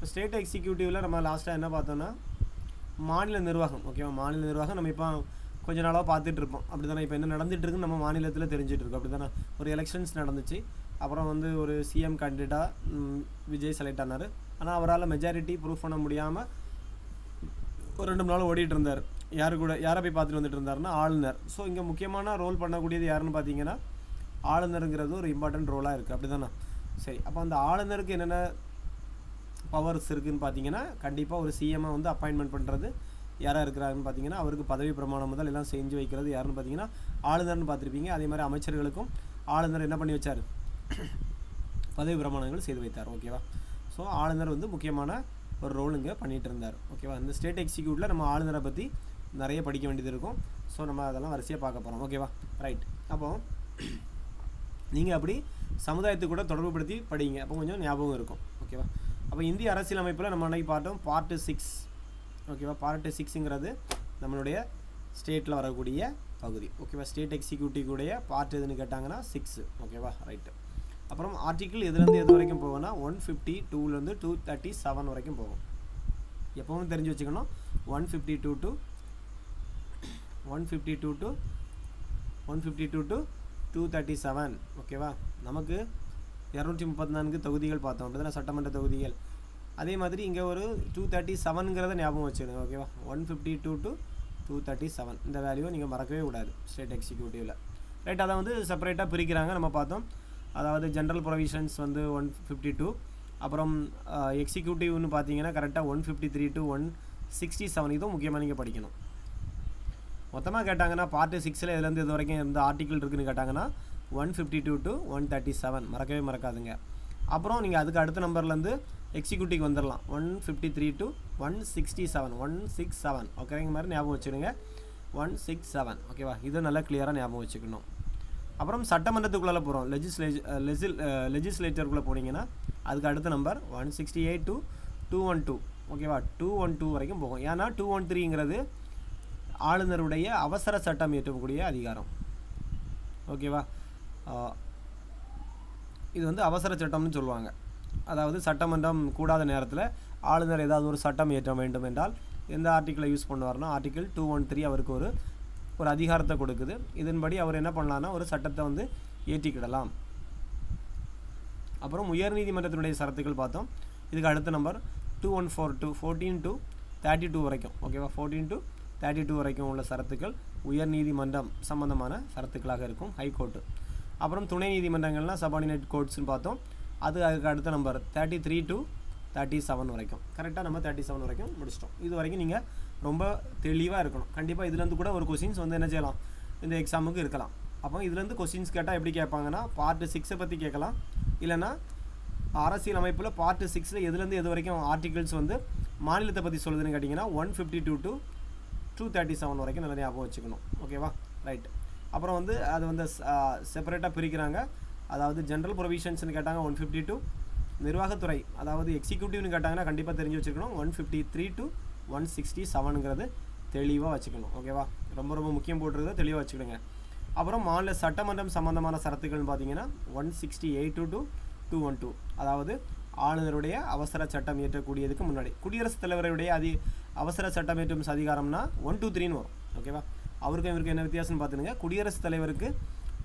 State எக்ஸிக்யூட்டிவில் நம்ம லாஸ்ட்டாக என்ன பார்த்தோன்னா மாநில நிர்வாகம். ஓகேவா, மாநில நிர்வாகம் நம்ம இப்போ கொஞ்ச நாளாக பார்த்துட்டு இருப்போம். அப்படி தானே இப்போ என்ன நடந்துட்டு இருக்குன்னு நம்ம மாநிலத்தில் தெரிஞ்சுட்டு இருக்கோம். அப்படி தானே ஒரு எலெக்ஷன்ஸ் நடந்துச்சு. அப்புறம் வந்து ஒரு சிஎம் கேண்டிடேட்டாக விஜய் செலக்ட் ஆனார். ஆனால் அவரால் மெஜாரிட்டி ப்ரூவ் பண்ண முடியாமல் ஒரு 2 நாள் ஓடிட்டு இருந்தார். யாரை போய் பார்த்துட்டு வந்துட்டு இருந்தாருன்னா ஆளுநர். ஸோ இங்கே முக்கியமான ரோல் பண்ணக்கூடியது யாருன்னு பார்த்தீங்கன்னா ஆளுநருங்கிறது ஒரு இம்பார்ட்டன்ட் ரோலாக இருக்குது. அப்படி தானே? சரி, அப்போ அந்த ஆளுநருக்கு என்னென்ன பவர்ஸ் இருக்குதுன்னு பார்த்தீங்கன்னா கண்டிப்பாக ஒரு சிஎம்ஐ வந்து அப்பாயின்மெண்ட் பண்ணுறது யாராக இருக்கிறாருன்னு பார்த்தீங்கன்னா அவருக்கு பதவி பிரமாணம் முதல் எல்லாம் செஞ்சு வைக்கிறது யாருன்னு பார்த்தீங்கன்னா ஆளுநர்னு பார்த்துருப்பீங்க. அதே மாதிரி அமைச்சர்களுக்கும் ஆளுநர் என்ன பண்ணி வச்சார்? பதவி பிரமாணங்கள் செய்து வைத்தார். ஓகேவா, ஸோ ஆளுநர் வந்து முக்கியமான ஒரு ரோல் இங்கே பண்ணிகிட்டு இருந்தார். ஓகேவா, இந்த ஸ்டேட் எக்ஸிக்யூட்டிவில் நம்ம ஆளுநரை பற்றி நிறைய படிக்க வேண்டியது இருக்கும். ஸோ நம்ம அதெல்லாம் வரிசையாக பார்க்க போகிறோம். ஓகேவா, ரைட். அப்போ நீங்கள் அப்படி சமுதாயத்தை கூட தொடர்புபடுத்தி படிங்க, அப்போ கொஞ்சம் ஞாபகம் இருக்கும். ஓகேவா, அப்போ இந்திய அரசியலமைப்பில் நம்ம அன்றைக்கி பார்த்தோம் பார்ட் 6. ஓகேவா, பார்ட் 6ங்கிறது நம்மளுடைய ஸ்டேட்டில் வரக்கூடிய பகுதி. ஓகேவா, ஸ்டேட் எக்ஸிக்யூட்டிவ் உடைய பார்ட் எதுன்னு கேட்டாங்கன்னா 6. ஓகேவா, ரைட்டு. அப்புறம் ஆர்டிக்கிள் எதுலேருந்து எது வரைக்கும் போகும்னா 152லேருந்து 237 வரைக்கும் போகும். எப்போவும் தெரிஞ்சு வச்சுக்கணும். 152 to 237. ஓகேவா, நமக்கு 234 தொகுதிகள் பார்த்தோம். அப்படி தானே சட்டமன்ற தொகுதிகள். அதே மாதிரி இங்கே ஒரு 237ங்கிறத ஞாபகம் வச்சுக்கணும். ஓகேவா, 152 to 237 இந்த வேல்யூவை நீங்கள் மறக்கவே கூடாது ஸ்டேட் எக்ஸிக்யூட்டிவில். ரைட், அதை வந்து செப்பரேட்டாக பிரிக்கிறாங்க நம்ம பார்த்தோம். அதாவது ஜென்ரல் ப்ரொவிஷன்ஸ் வந்து 152, அப்புறம் எக்ஸிக்யூட்டிவ்னு பார்த்தீங்கன்னா கரெக்டாக 153 to 167. இதுவும் முக்கியமாக நீங்கள் படிக்கணும். மொத்தமாக கேட்டாங்கன்னா பார்ட் 6ல் இதுலேருந்து இது வரைக்கும் எந்த ஆர்டிக்கிள் இருக்குதுன்னு கேட்டாங்கன்னா 152 to 137 மறக்கவே மறக்காதுங்க. அப்புறம் நீங்கள் அதுக்கு அடுத்த நம்பர்லேருந்து எக்ஸிக்யூட்டிவ் வந்துடலாம். 153 to 167. ஓகேங்க, மாதிரி ஞாபகம் வச்சுடுங்க. 167. ஓகேவா, இது நல்லா கிளியராக ஞாபகம் வச்சுக்கணும். அப்புறம் சட்டமன்றத்துக்குள்ளே போகிறோம். லெஜிஸ்லேச்சருக்குள்ளே போனீங்கன்னா அதுக்கு அடுத்த நம்பர் 168 to 212. ஓகேவா, 212 வரைக்கும் போகும். ஏன்னா 213ங்கிறது ஆளுநருடைய அவசர சட்டம் இயற்றக்கூடிய அதிகாரம். ஓகேவா, இது வந்து அவசர சட்டம்னு சொல்லுவாங்க. அதாவது சட்டமன்றம் கூடாத நேரத்தில் ஆளுநர் ஏதாவது ஒரு சட்டம் இயற்ற வேண்டும் என்றால் எந்த ஆர்டிக்கிளை யூஸ் பண்ணுவார்னா ஆர்டிக்கிள் 213 அவருக்கு ஒரு அதிகாரத்தை கொடுக்குது. இதன்படி அவர் என்ன பண்ணலான்னா ஒரு சட்டத்தை வந்து ஏற்றிக்கிடலாம். அப்புறம் உயர்நீதிமன்றத்தினுடைய சரத்துக்கள் பார்த்தோம். இதுக்கு அடுத்த நம்பர் 2142 14 to 32 வரைக்கும். ஓகேவா, 14 to 32 வரைக்கும் உள்ள சரத்துக்கள் உயர்நீதிமன்றம் சம்பந்தமான சரத்துக்களாக இருக்கும், ஹைகோர்ட்டு. அப்புறம் துணை நீதிமன்றங்கள்லாம் சபார்டினேட் கோர்ட்ஸ்னு பார்த்தோம். அதுக்கு அடுத்த நம்பர் 33 to 37 வரைக்கும். கரெக்டாக நம்ம 37 வரைக்கும் முடிச்சிட்டோம். இது வரைக்கும் நீங்கள் ரொம்ப தெளிவாக இருக்கணும். கண்டிப்பாக இதுலேருந்து கூட ஒரு கொஸ்டின்ஸ் வந்து என்ன செய்யலாம், இந்த எக்ஸாமுக்கு இருக்கலாம். அப்போ இதுலேருந்து கொஸ்டின்ஸ் கேட்டால் எப்படி கேட்பாங்கன்னா பார்ட் 6 பற்றி கேட்கலாம். இல்லைனா அரசியல் அமைப்பில் பார்ட் 6ல் எதுலேருந்து எது வரைக்கும் ஆர்டிகிள்ஸ் வந்து மாநிலத்தை பற்றி சொல்லுதுன்னு கேட்டிங்கன்னா 152 to 237 வரைக்கும் நல்லா ஞாபகம் வச்சுக்கணும். ஓகேவா, ரைட். அப்புறம் வந்து அது வந்து செப்பரேட்டாக பிரிக்கிறாங்க. அதாவது ஜென்ரல் ப்ரொவிஷன்ஸ்னு கேட்டாங்க 152, நிர்வாகத்துறை அதாவது எக்ஸிக்யூட்டிவ்னு கேட்டாங்கன்னா கண்டிப்பாக தெரிஞ்சு வச்சுக்கணும் 153 to 167ங்கிறது தெளிவாக வச்சுக்கணும். ஓகேவா, ரொம்ப ரொம்ப முக்கியம் போட்டுருக்கிறத தெளிவாக வச்சுக்கிடுங்க. அப்புறம் மாநில சட்டமன்றம் சம்பந்தமான சரத்துக்கள்னு பார்த்தீங்கன்னா 168 to 212. அதாவது ஆளுநருடைய அவசர சட்டம் இயற்றக்கூடியதுக்கு முன்னாடி குடியரசுத் தலைவருடைய அவசர சட்டம் இயற்றும் அதிகாரம்னா 123ன்னு வரும். ஓகேவா, அவருக்கும் இவருக்கு என்ன வித்தியாசம்னு பார்த்துடுங்க. குடியரசுத் தலைவருக்கு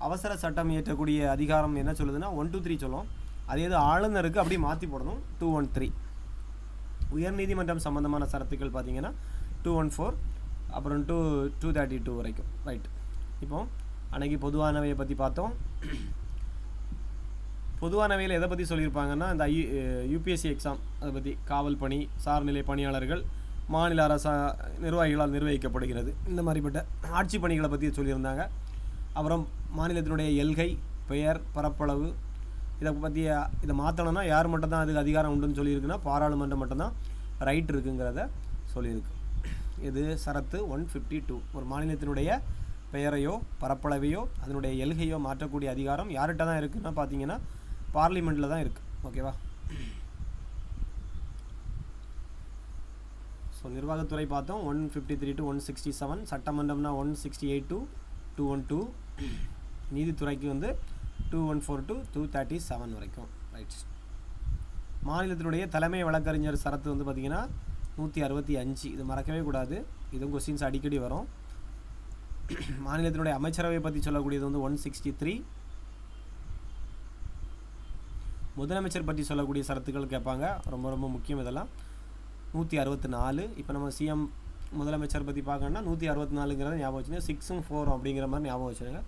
அவசர சட்டம் இயற்றக்கூடிய அதிகாரம் என்ன சொல்லுதுன்னா 123 சொல்லும். அதே இது ஆளுநருக்கு அப்படி மாற்றி போடணும் 213. உயர்நீதிமன்றம் சம்பந்தமான சரத்துக்கள் பார்த்தீங்கன்னா 214 அப்புறம் 232 வரைக்கும். ரைட். இப்போ அன்றைக்கி பொதுவானவையை பற்றி பார்த்தோம். பொதுவானவையில் எதை பற்றி சொல்லியிருப்பாங்கன்னா இந்த யூபிஎஸ்சி எக்ஸாம் அதை பற்றி காவல் பணி, சார்நிலை பணியாளர்கள், மாநில நிர்வாகிகளால் நிர்வகிக்கப்படுகிறது, இந்த மாதிரிப்பட்ட ஆட்சி பணிகளை பற்றி சொல்லியிருந்தாங்க. அப்புறம் மாநிலத்தினுடைய எல்கை, பெயர், பரப்பளவு இதை மாற்றணும்னா யார் மட்டும்தான் அதுக்கு அதிகாரம் உண்டுன்னு சொல்லியிருக்குன்னா பாராளுமன்றம் மட்டும்தான் ரைட் இருக்குங்கிறத சொல்லியிருக்கு. இது சரத்து 152. ஒரு மாநிலத்தினுடைய பெயரையோ பரப்பளவையோ அதனுடைய எல்கையோ மாற்றக்கூடிய அதிகாரம் யார்கிட்ட தான் இருக்குதுன்னா பார்த்தீங்கன்னா பார்லிமெண்ட்டில் தான் இருக்குது. ஓகேவா, ஸோ நிர்வாகத்துறை பார்த்தோம் 153 to 167, சட்டமன்றம்னா 168 to 212, நீதித்துறைக்கு வந்து 214 to 237 வரைக்கும். ரைட். மாநிலத்தினுடைய தலைமை வழக்கறிஞர் சரத்து வந்து பார்த்திங்கன்னா 165. இது மறக்கவே கூடாது, இதுவும் கொஸ்டின்ஸ் அடிக்கடி வரும். மாநிலத்தினுடைய அமைச்சரவை பற்றி சொல்லக்கூடியது வந்து 163. முதலமைச்சர் பற்றி சொல்லக்கூடிய சரத்துக்கள் கேட்பாங்க, ரொம்ப ரொம்ப முக்கியம் இதெல்லாம். 164. இப்போ நம்ம சிஎம் முதலமைச்சர் பற்றி பார்க்கணுன்னா 164ங்கிறத ஞாபகம் வச்சுங்க. 6ம் 4 அப்படிங்கிற மாதிரி ஞாபகம் வச்சுருங்க.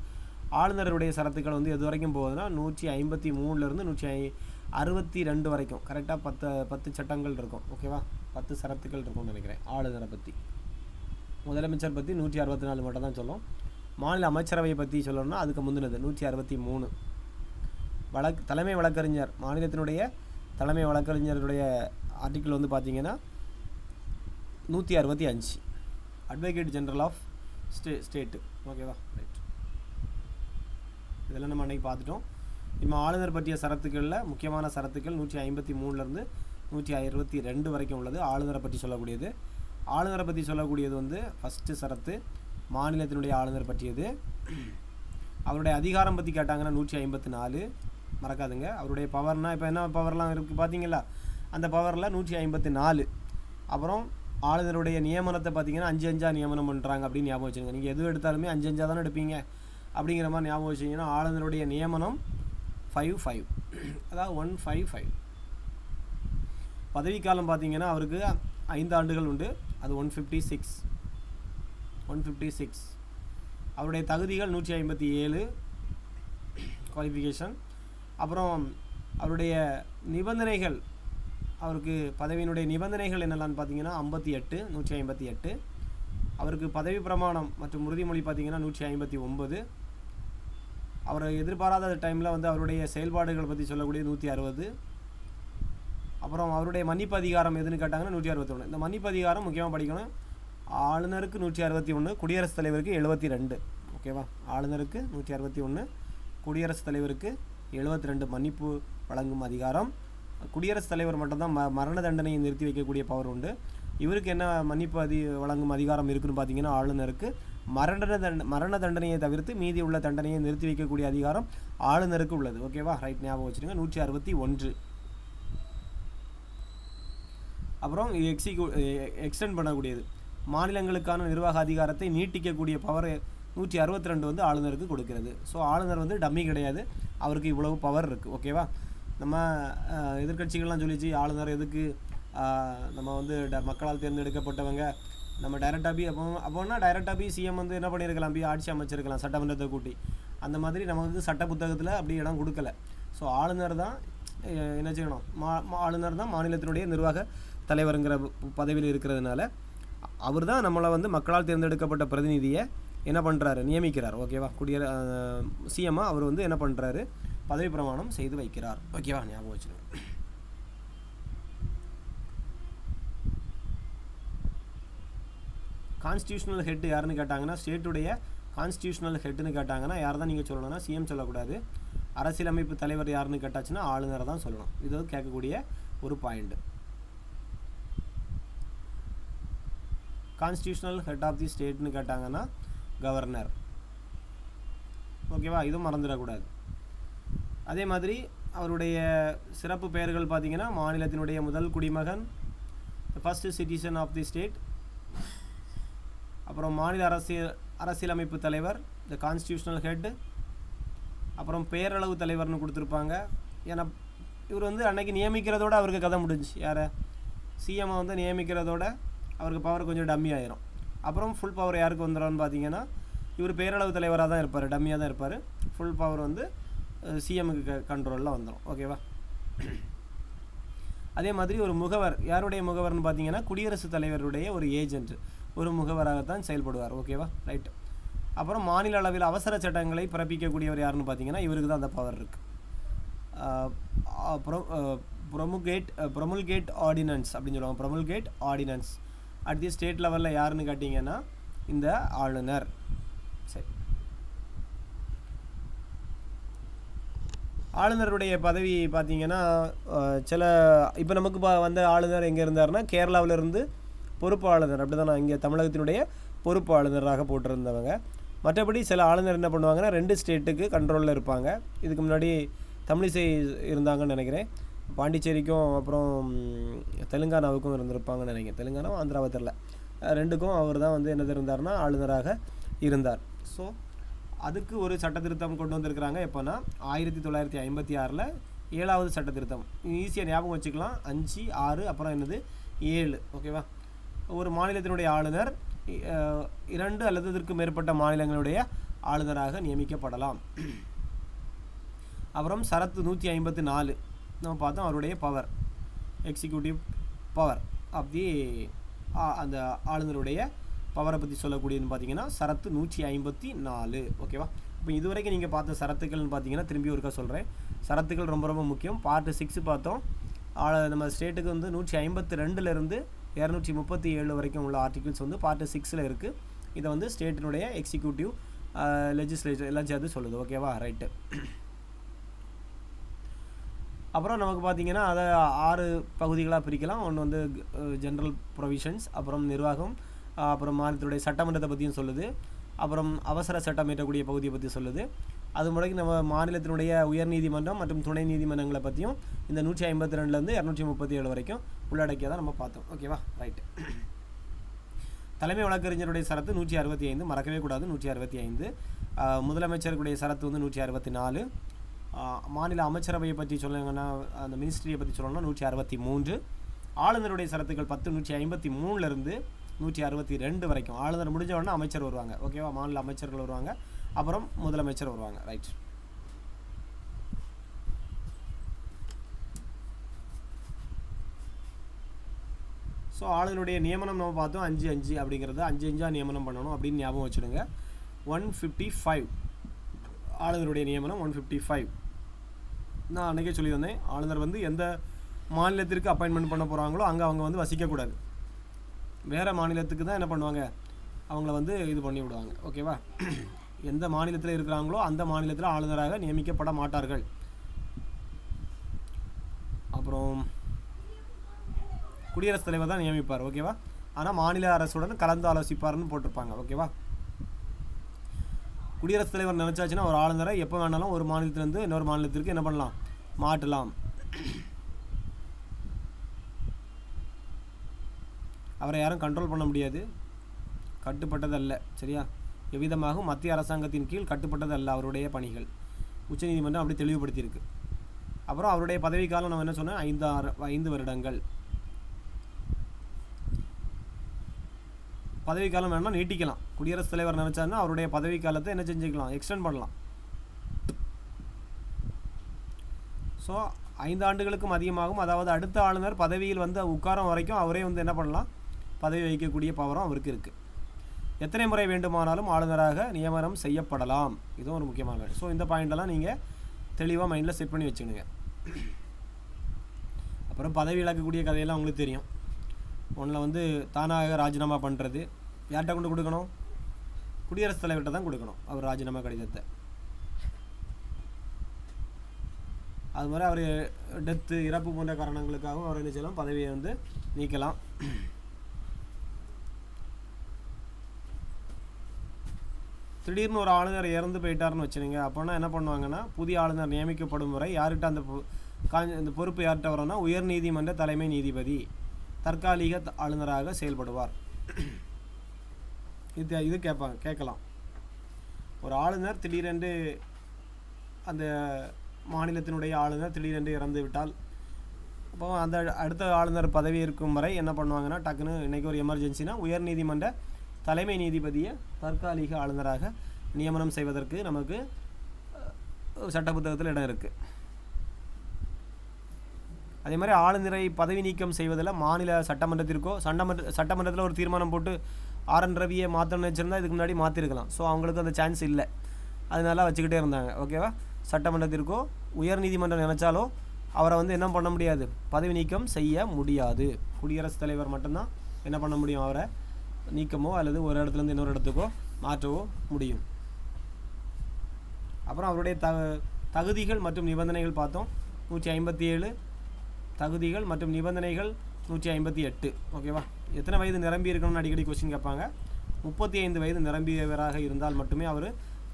ஆளுநருடைய சரத்துக்கள் வந்து எது வரைக்கும் போகுதுன்னா 153லேருந்து 162 வரைக்கும். கரெக்டாக 10 சட்டங்கள் இருக்கும். ஓகேவா, 10 சரத்துக்கள் இருக்கும்னு நினைக்கிறேன். ஆளுநரை பற்றி, முதலமைச்சர் பற்றி 164 மட்டும் தான் சொல்லும். மாநில அமைச்சரவையை பற்றி சொல்லணும்னா அதுக்கு முந்தினது 163. தலைமை வழக்கறிஞர், மாநிலத்தினுடைய தலைமை வழக்கறிஞருடைய ஆர்டிக்கிள் வந்து பார்த்திங்கன்னா 165. Advocate general of state. ஓகேவா, ரைட். இதெல்லாம் நம்ம அன்றைக்கி பார்த்துட்டோம். இப்போ ஆளுநர் பற்றிய சரத்துக்களில் முக்கியமான சரத்துக்கள் 153லேருந்து 162 வரைக்கும் உள்ளது ஆளுநரை பற்றி சொல்லக்கூடியது. ஆளுநரை பற்றி சொல்லக்கூடியது வந்து ஃபஸ்ட்டு சரத்து மாநிலத்தினுடைய ஆளுநர் பற்றியது. அவருடைய அதிகாரம் பற்றி கேட்டாங்கன்னா 154. மறக்காதுங்க. அவருடைய பவர்னால் இப்போ என்ன பவர்லாம் இருக்குது பார்த்தீங்களா, அந்த பவரில் 154. அப்புறம் ஆளுநருடைய நியமனத்தை பார்த்தீங்கன்னா 5 நியமனம் பண்ணுறாங்க அப்படின்னு ஞாபகம் வச்சுருங்க. நீங்கள் எது எடுத்தாலுமே 5 தானே எடுப்பீங்க அப்படிங்கிற மாதிரி ஞாபகம் வச்சிங்கன்னா ஆளுநருடைய நியமனம் 55, அதாவது 155. பதவிக்காலம் பார்த்தீங்கன்னா அவருக்கு 5 ஆண்டுகள் உண்டு, அது 156. அவருடைய தகுதிகள் 157 குவாலிஃபிகேஷன். அப்புறம் அவருடைய நிபந்தனைகள், அவருக்கு பதவியினுடைய நிபந்தனைகள் என்னெல்லாம்னு பார்த்தீங்கன்னா 158. அவருக்கு பதவி பிரமாணம் மற்றும் உறுதிமொழி பார்த்தீங்கன்னா 159. அவர் எதிர்பாராத டைமில் வந்து அவருடைய செயல்பாடுகள் பற்றி சொல்லக்கூடிய 160. அப்புறம் அவருடைய மன்னிப்பு அதிகாரம் எதுன்னு கேட்டாங்கன்னா 161. இந்த மன்னிப்பு அதிகாரம் முக்கியமாக படிக்கணும். ஆளுநருக்கு 161, குடியரசுத் தலைவருக்கு 72. ஓகேவா, ஆளுநருக்கு 161, குடியரசுத் தலைவருக்கு 72 மன்னிப்பு வழங்கும் அதிகாரம். குடியரசுத் தலைவர் மட்டும்தான் மரண தண்டனையை நிறுத்தி வைக்கக்கூடிய பவர் உண்டு. இவருக்கு என்ன மன்னிப்பு வழங்கும் அதிகாரம் இருக்குன்னு பார்த்தீங்கன்னா ஆளுநருக்கு மரண தண்டனையை தவிர்த்து மீதி உள்ள தண்டனையை நிறுத்தி வைக்கக்கூடிய அதிகாரம் ஆளுநருக்கு உள்ளது. ஓகேவா, ரைட், ஞாபகம் வச்சுருங்க. 161. அப்புறம் எக்ஸ்டெண்ட் பண்ணக்கூடியது மாநிலங்களுக்கான நிர்வாக அதிகாரத்தை நீட்டிக்கக்கூடிய பவர் 162 வந்து ஆளுநருக்கு கொடுக்கிறது. ஸோ ஆளுநர் வந்து டம்மி கிடையாது, அவருக்கு இவ்வளவு பவர் இருக்குது. ஓகேவா, நம்ம எதிர்கட்சிகள்லாம் சொல்லிச்சு ஆளுநர் எதுக்கு, நம்ம வந்து மக்களால் தேர்ந்தெடுக்கப்பட்டவங்க, நம்ம டைரெக்டாக அப்போனா டைரெக்டாக சிஎம் வந்து என்ன பண்ணியிருக்கலாம், ஆட்சி அமைச்சிருக்கலாம் சட்டமன்றத்தை கூட்டி. அந்த மாதிரி நமக்கு சட்ட புத்தகத்தில் அப்படி இடம் கொடுக்கல. ஸோ ஆளுநர் தான் என்ன செய்யணும், ஆளுநர் தான் மாநிலத்தினுடைய நிர்வாக தலைவருங்கிற பதவியில் இருக்கிறதுனால அவர் தான் நம்மளை வந்து மக்களால் தேர்ந்தெடுக்கப்பட்ட பிரதிநிதியை என்ன பண்ணுறாரு, நியமிக்கிறார். ஓகேவா, சிஎம்மாக அவர் வந்து என்ன பண்ணுறாரு, பதவி பிரமாணம் செய்து வைக்கிறார். ஓகேவா, ஞாபகம் வச்சுருங்க. கான்ஸ்டியூஷனல் ஹெட் யாருன்னு கேட்டாங்கன்னா, ஸ்டேட்டுடைய கான்ஸ்டியூஷனல் ஹெட்டுன்னு கேட்டாங்கன்னா யார் தான் நீங்கள் சொல்லணும்னா சிஎம் சொல்லக்கூடாது. அரசியலமைப்பு தலைவர் யாருன்னு கேட்டாச்சுன்னா ஆளுநரை தான் சொல்லணும். இது கேட்கக்கூடிய ஒரு point. Constitutional head of the ஸ்டேட்னு கேட்டாங்கன்னா கவர்னர். ஓகேவா, இதுவும் மறந்துடக்கூடாது. அதே மாதிரி அவருடைய சிறப்பு பெயர்கள் பார்த்தீங்கன்னா மாநிலத்தினுடைய முதல் குடிமகன், first citizen of the state. அப்புறம் மாநில அரசியலமைப்பு தலைவர், த கான்ஸ்டியூஷனல் ஹெட். அப்புறம் பேரளவு தலைவர்னு கொடுத்துருப்பாங்க. ஏன்னா இவர் வந்து அன்னைக்கு நியமிக்கிறதோட அவருக்கு கதை முடிஞ்சு, யாரை, சிஎம்ஐ வந்து நியமிக்கிறதோட அவருக்கு பவர் கொஞ்சம் டம்மி ஆயிரும். அப்புறம் ஃபுல் பவர் யாருக்கு வந்துடும்னு பார்த்தீங்கன்னா இவர் பேரளவு தலைவராக தான் இருப்பார், டம்மியாக தான் இருப்பார். ஃபுல் பவர் வந்து சிஎம்முக்கு கண்ட்ரோலில் வந்துடும். ஓகேவா, அதே மாதிரி ஒரு முகவர், யாருடைய முகவர்னு பார்த்தீங்கன்னா குடியரசுத் தலைவருடைய ஒரு ஏஜென்ட், ஒரு முகவராகத்தான் செயல்படுவார். ஓகேவா, ரைட். அப்புறம் மாநில அளவில் அவசர சட்டங்களை பிறப்பிக்கக்கூடியவர் யாருன்னு பார்த்தீங்கன்னா இவருக்கு தான் அந்த பவர் இருக்குது. ப்ரொமுல்கேட் ஆர்டினன்ஸ் அப்படின்னு சொல்லுவாங்க. ப்ரொமுல்கேட் ஆர்டினன்ஸ் அட் தி ஸ்டேட் லெவலில் யாருன்னு கேட்டிங்கன்னா இந்த ஆளுநர். சரி, ஆளுநருடைய பதவி பார்த்தீங்கன்னா சில இப்போ நமக்கு வந்த ஆளுநர் எங்கே இருந்தார்னா கேரளாவிலேருந்து பொறுப்பு ஆளுநர், அப்படி தான் இங்கே தமிழகத்தினுடைய பொறுப்பு ஆளுநராக போட்டிருந்தவங்க. மற்றபடி சில ஆளுநர் என்ன பண்ணுவாங்கன்னா 2 ஸ்டேட்டுக்கு கண்ட்ரோலில் இருப்பாங்க. இதுக்கு முன்னாடி தமிழிசை இருந்தாங்கன்னு நினைக்கிறேன். பாண்டிச்சேரிக்கும் அப்புறம் தெலுங்கானாவுக்கும் இருந்திருப்பாங்கன்னு நினைக்கிறேன். தெலுங்கானா ஆந்திராவை தெரில, ரெண்டுக்கும் அவர் தான் வந்து என்னது இருந்தார்னா ஆளுநராக இருந்தார். ஸோ அதுக்கு ஒரு சட்ட திருத்தம் கொண்டு வந்திருக்கிறாங்க. எப்போனா 1956 7வது சட்ட திருத்தம். ஈஸியாக ஞாபகம் வச்சுக்கலாம். 5, 6 அப்புறம் என்னது 7. ஓகேவா? ஒரு மாநிலத்தினுடைய ஆளுநர் 2 அல்லது இதற்கு மேற்பட்ட மாநிலங்களுடைய ஆளுநராக நியமிக்கப்படலாம். அப்புறம் சரத்து 154 நம்ம பார்த்தோம். அவருடைய பவர், எக்ஸிக்யூட்டிவ் பவர் அப்படி அந்த ஆளுநருடைய பவரை பற்றி சொல்லக்கூடியதுன்னு பார்த்தீங்கன்னா சரத்து 154. ஓகேவா? இப்போ இதுவரைக்கும் நீங்கள் பார்த்த சரத்துக்கள்னு பார்த்தீங்கன்னா திரும்பி ஒருக்கா சொல்கிறேன். சரத்துக்கள் ரொம்ப ரொம்ப முக்கியம். பார்ட் 6 பார்த்தோம். நம்ம ஸ்டேட்டுக்கு வந்து 152லேருந்து 237 வரைக்கும் உள்ள ஆர்டிகிள்ஸ் வந்து பார்ட் 6 இருக்குது. இதை வந்து ஸ்டேட்டினுடைய எக்ஸிக்யூட்டிவ் லெஜிஸ்லேச்சர் எல்லாம் சேர்த்து சொல்லுது. ஓகேவா? ரைட்டு. அப்புறம் நமக்கு பார்த்திங்கன்னா அதை 6 பகுதிகளாக பிரிக்கலாம். ஒன்று வந்து ஜென்ரல் ப்ரொவிஷன்ஸ், அப்புறம் நிர்வாகம், அப்புறம் மாநிலத்துடைய சட்டமன்றத்தை பற்றியும் சொல்லுது, அப்புறம் அவசர சட்டம் இயற்றக்கூடிய பகுதியை பற்றி சொல்லுது. அது முறைக்கு நம்ம மாநிலத்தினுடைய உயர்நீதிமன்றம் மற்றும் துணை நீதிமன்றங்களை பற்றியும் இந்த 152லேருந்து 237 வரைக்கும் உள்ளடக்கியதான் நம்ம பார்த்தோம். ஓகேவா? ரைட்டு. தலைமை வழக்கறிஞருடைய சரத்து 165, மறக்கவே கூடாது. 165. முதலமைச்சருடைய சரத்து வந்து 164. மாநில அமைச்சரவையை பற்றி சொல்லுங்கன்னா அந்த மினிஸ்ட்ரியை பற்றி சொல்லணும்னா 163. ஆளுநருடைய சரத்துக்கள் 10 153லேருந்து 162 வரைக்கும். ஆளுநர் முடிஞ்ச உடனே அமைச்சர் வருவாங்க. ஓகேவா? மாநில அமைச்சர்கள் வருவாங்க, அப்புறம் முதலமைச்சர் வருவாங்க. ரைட். ஸோ ஆளுநருடைய நியமனம் நம்ம பார்த்தோம் 5-5 அப்படிங்கிறது 5-5 நியமனம் பண்ணணும் அப்படின்னு ஞாபகம் வச்சுடுங்க. 155 ஆளுநருடைய நியமனம் 155. நான் அன்றைக்கே சொல்லி வந்தேன், ஆளுநர் வந்து எந்த மாநிலத்திற்கு அப்பாயின்மெண்ட் பண்ண போகிறாங்களோ அங்கே அவங்க வந்து வசிக்கக்கூடாது. வேறு மாநிலத்துக்கு தான் என்ன பண்ணுவாங்க, அவங்கள வந்து இது பண்ணி விடுவாங்க. ஓகேவா? எந்த மாநிலத்தில் இருக்கிறாங்களோ அந்த மாநிலத்தில் ஆளுநராக நியமிக்கப்பட மாட்டார்கள். அப்புறம் குடியரசுத் தலைவர் தான் நியமிப்பார். ஓகேவா? ஆனால் மாநில அரசுடன் கலந்து ஆலோசிப்பார்னு போட்டிருப்பாங்க. ஓகேவா? குடியரசுத் தலைவர் நினச்சாச்சுன்னா ஒரு ஆளுநரை எப்போ வேணாலும் ஒரு மாநிலத்திலேருந்து இன்னொரு மாநிலத்திற்கு என்ன பண்ணலாம், மாற்றலாம். அவரை யாரும் கண்ட்ரோல் பண்ண முடியாது, கட்டுப்பட்டதல்ல. சரியா? எவ்விதமாகவும் மத்திய அரசாங்கத்தின் கீழ் கட்டுப்பட்டதல்ல அவருடைய பணிகள். உச்சநீதிமன்றம் அப்படி தெளிவுபடுத்தியிருக்கு. அப்புறம் அவருடைய பதவிக்காலம் நம்ம என்ன சொன்னோம், 5 வருடங்கள். பதவிக்காலம் வேணால் நீட்டிக்கலாம். குடியரசுத் தலைவர் நினச்சாருன்னா அவருடைய பதவிக்காலத்தை என்ன செஞ்சுக்கலாம், எக்ஸ்டெண்ட் பண்ணலாம். ஸோ 5 ஆண்டுகளுக்கும் அதிகமாகும். அதாவது அடுத்த ஆளுநர் பதவியில் வந்து உட்காரம் வரைக்கும் அவரே வந்து என்ன பண்ணலாம், பதவி வகிக்கக்கூடிய பவரும் அவருக்கு இருக்குது. எத்தனை முறை வேண்டுமானாலும் ஆளுநராக நியமனம் செய்யப்படலாம். இதுவும் ஒரு முக்கியமான. ஸோ இந்த பாயிண்டெல்லாம் நீங்கள் தெளிவாக மைண்டில் செட் பண்ணி வச்சுக்கணுங்க. அப்புறம் பதவி இழக்கக்கூடிய கதையெல்லாம் உங்களுக்கு தெரியும். ஒன்றில் வந்து தானாக ராஜினாமா பண்ணுறது, யார்கிட்ட கொண்டு கொடுக்கணும், குடியரசுத் தலைவர்கிட்ட தான் கொடுக்கணும் அவர் ராஜினாமா கடிதத்தை. அது மாதிரி அவர் டெத்து, இறப்பு போன்ற காரணங்களுக்காகவும் அவர் என்ன செய்யலாம், பதவியை வந்து நீக்கலாம். திடீர்னு ஒரு ஆளுநர் இறந்து போயிட்டார்னு வச்சுருங்க, அப்போனா என்ன பண்ணுவாங்கன்னா புதிய ஆளுநர் நியமிக்கப்படும் வரை யார்கிட்ட அந்த பொறுப்பு யார்கிட்ட வரோன்னா உயர்நீதிமன்ற தலைமை நீதிபதி தற்காலிக ஆளுநராக செயல்படுவார். இது கேட்கலாம். ஒரு ஆளுநர் திடீரென்று அந்த மாநிலத்தினுடைய ஆளுநர் திடீரென்று இறந்து விட்டால் அப்போ அந்த அடுத்த ஆளுநர் பதவி இருக்கும் வரை என்ன பண்ணுவாங்கன்னா டக்குன்னு இன்றைக்கி ஒரு எமர்ஜென்சினா உயர்நீதிமன்ற தலைமை நீதிபதியை தற்காலிக ஆளுநராக நியமனம் செய்வதற்கு நமக்கு சட்ட புத்தகத்தில் இடம் இருக்குது. அதே மாதிரி ஆளுநரை பதவி நீக்கம் செய்வதில் மாநில சட்டமன்றத்திற்கோ சட்டமன்றத்தில் ஒரு தீர்மானம் போட்டு ஆர்.என். ரவியை மாற்றணும்னு வச்சுருந்தா இதுக்கு முன்னாடி மாற்றிருக்கலாம். ஸோ அவங்களுக்கு அந்த சான்ஸ் இல்லை, அதனால வச்சுக்கிட்டே இருந்தாங்க. ஓகேவா? சட்டமன்றத்திற்கோ உயர்நீதிமன்றம் நினச்சாலோ அவரை வந்து என்ன பண்ண முடியாது, பதவி நீக்கம் செய்ய முடியாது. குடியரசுத் தலைவர் மட்டும்தான் என்ன பண்ண முடியும், அவரை நீக்கமோ அல்லது ஒரு இடத்துலேருந்து இன்னொரு இடத்துக்கோ மாற்றவோ முடியும். அப்புறம் அவருடைய தகுதிகள் மற்றும் நிபந்தனைகள் பார்த்தோம். 157 தகுதிகள் மற்றும் நிபந்தனைகள் 158. ஓகேவா? எத்தனை வயது நிரம்பி இருக்கணும்னு அடிக்கடி கொஸ்டின் கேட்பாங்க. 35 வயது நிரம்பியவராக இருந்தால் மட்டுமே அவர்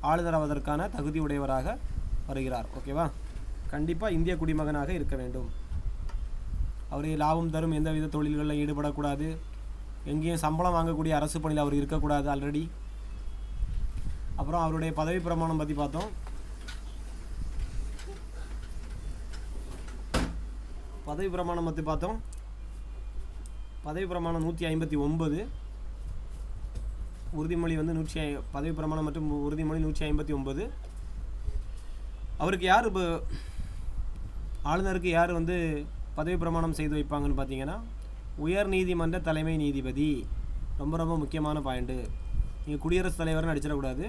ஆளுநராவதற்கான தகுதி உடையவராக வருகிறார். ஓகேவா? கண்டிப்பாக இந்திய குடிமகனாக இருக்க வேண்டும். அவர் லாபம் தரும் எந்தவித தொழில்களில் ஈடுபடக்கூடாது, எங்கேயும் சம்பளம் வாங்கக்கூடிய அரசு பணியில் அவர் இருக்கக்கூடாது ஆல்ரெடி. அப்புறம் அவருடைய பதவி பிரமாணம் பற்றி பார்த்தோம். பதவி பிரமாணம் 159, உறுதிமொழி வந்து பதவி பிரமாணம் மற்றும் உறுதிமொழி 159. அவருக்கு யார் இப்போ ஆளுநருக்கு யார் வந்து பதவி பிரமாணம் செய்து வைப்பாங்கன்னு பார்த்தீங்கன்னா உயர் நீதிமன்ற தலைமை நீதிபதி. ரொம்ப ரொம்ப முக்கியமான பாயிண்ட்டு. நீங்கள் குடியரசுத் தலைவர்னு அடிச்சிடக்கூடாது.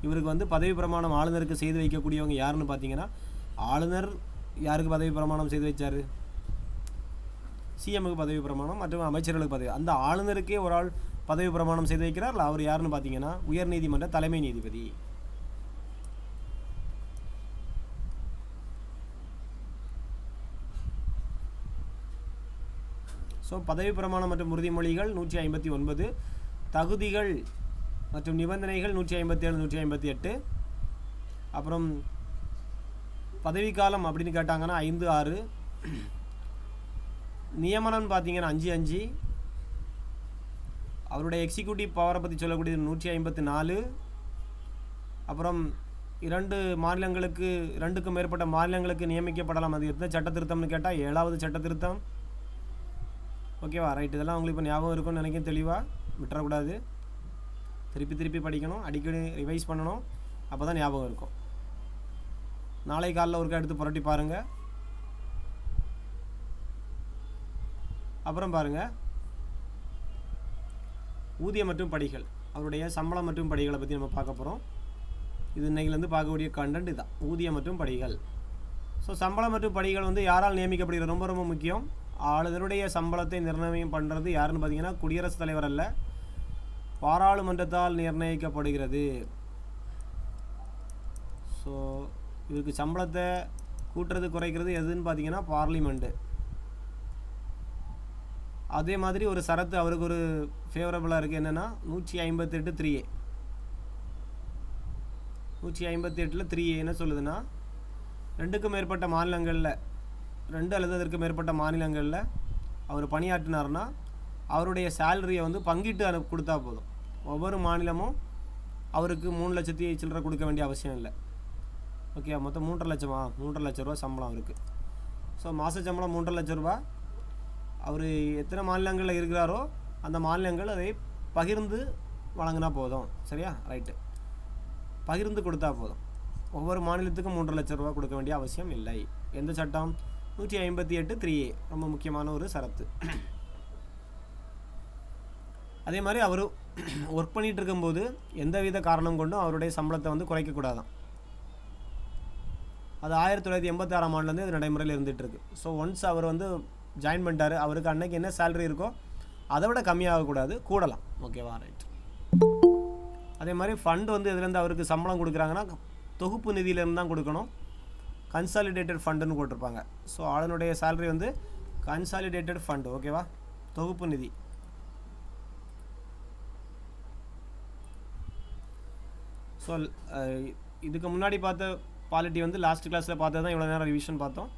இவருக்கு வந்து பதவி பிரமாணம் ஆளுநருக்கு செய்து வைக்கக்கூடியவங்க யாருன்னு பார்த்தீங்கன்னா, ஆளுநர் யாருக்கு பதவி பிரமாணம் செய்து வச்சார்? சிஎம்முக்கு பதவி பிரமாணம் மற்றும் அமைச்சர்களுக்கு பதவி. அந்த ஆளுநருக்கே ஒரு ஆள் பதவி பிரமாணம் செய்து வைக்கிறார். அவர் யாருன்னு பார்த்தீங்கன்னா உயர் நீதிமன்ற தலைமை நீதிபதி. ஸோ பதவி பிரமாணம் மற்றும் உறுதிமொழிகள் 159, தகுதிகள் மற்றும் நிபந்தனைகள் 157, 158. அப்புறம் பதவிக்காலம் அப்படின்னு கேட்டாங்கன்னா 5, 6. நியமனம் பார்த்தீங்கன்னா 5, 5. அவருடைய எக்ஸிக்யூட்டிவ் பவரை பற்றி சொல்லக்கூடியது 154. அப்புறம் 2க்கும் மேற்பட்ட மாநிலங்களுக்கு நியமிக்கப்படலாம். அது எத்தனை சட்ட திருத்தம்னு கேட்டால் 7வது சட்ட திருத்தம். ஓகேவா, ரைட். இதெல்லாம் உங்களுக்கு இப்போ ஞாபகம் இருக்கும்னு நினைக்கிறேன். தெளிவாக விட்டுறக்கூடாது. திருப்பி படிக்கணும், அடிக்கடி ரிவைஸ் பண்ணணும். அப்போ தான் ஞாபகம் இருக்கும். நாளை காலையில் ஒருக்கா எடுத்து புரட்டி பாருங்கள். அப்புறம் பாருங்கள், ஊதியம் மற்றும் படிகள். அவருடைய சம்பளம் மற்றும் படிகளை பற்றி நம்ம பார்க்க போகிறோம். இது இன்னைக்குலேருந்து பார்க்கக்கூடிய கண்டென்ட் இதுதான், ஊதியம் மற்றும் படிகள். ஸோ சம்பளம் மற்றும் படிகள் வந்து யாரால் நியமிக்கப்படுகிறது ரொம்ப ரொம்ப முக்கியம். ஆளுநருடைய சம்பளத்தை நிர்ணயம் பண்ணுறது யாருன்னு பார்த்தீங்கன்னா குடியரசுத் தலைவர் அல்ல, பாராளுமன்றத்தால் நிர்ணயிக்கப்படுகிறது. ஸோ இதுக்கு சம்பளத்தை கூட்டுறது குறைக்கிறது எதுன்னு பார்த்தீங்கன்னா பார்லிமெண்ட்டு. அதே மாதிரி ஒரு சரத்து அவருக்கு ஒரு ஃபேவரபுளாக இருக்குது. என்னென்னா 158 3A. 158 3A என்ன சொல்லுதுன்னா, 2க்கும் மேற்பட்ட மாநிலங்களில் 2 அல்லது அதற்கு மேற்பட்ட மாநிலங்களில் அவர் பணியாற்றினார்னா அவருடைய சேலரியை வந்து பங்கிட்டு கொடுத்தா போதும். ஒவ்வொரு மாநிலமும் அவருக்கு 3 லட்சத்தி சில்லரை கொடுக்க வேண்டிய அவசியம் இல்லை. ஓகே, மொத்தம் 3.5 லட்ச ரூபா சம்பளம் அவருக்கு. ஸோ மாத சம்பளம் 3.5 லட்ச ரூபா. அவர் எத்தனை மாநிலங்களில் இருக்கிறாரோ அந்த மாநிலங்கள் அதை பகிர்ந்து வழங்கினா போதும். சரியா, ரைட்டு. பகிர்ந்து கொடுத்தா போதும். ஒவ்வொரு மாநிலத்துக்கும் 3.5 லட்ச ரூபா கொடுக்க வேண்டிய அவசியம் இல்லை. எந்த சட்டம்? 158 3A. ரொம்ப முக்கியமான ஒரு சரத்து. அதே மாதிரி அவர் ஒர்க் பண்ணிகிட்டு இருக்கும்போது எந்தவித காரணம் கொண்டும் அவருடைய சம்பளத்தை வந்து குறைக்கக்கூடாதான். அது 1986ஆம் ஆண்டுலேருந்து அது நடைமுறையில் இருந்துகிட்ருக்கு. ஸோ ஒன்ஸ் அவர் வந்து ஜாயின் பண்ணிட்டார், அவருக்கு அன்னைக்கு என்ன சேலரி இருக்கோ அதை விட கம்மியாகக்கூடாது, கூடலாம். ஓகேவா, ரைட். அதே மாதிரி ஃபண்டு வந்து இதுலேருந்து அவருக்கு சம்பளம் கொடுக்குறாங்கன்னா தொகுப்பு நிதியிலேருந்து தான் கொடுக்கணும். கன்சாலிடேட்டட் ஃபண்டுன்னு போட்டிருப்பாங்க. ஸோ ஆளுனுடைய சேலரி வந்து கன்சாலிடேட்டட் ஃபண்டு. ஓகேவா, தொகுப்பு நிதி. ஸோ இதுக்கு முன்னாடி பார்த்த பாலிட்டி வந்து லாஸ்ட் கிளாஸில் பார்த்தது தான் இவ்வளோ நேரம் ரிவிஷன் பார்த்தோம்.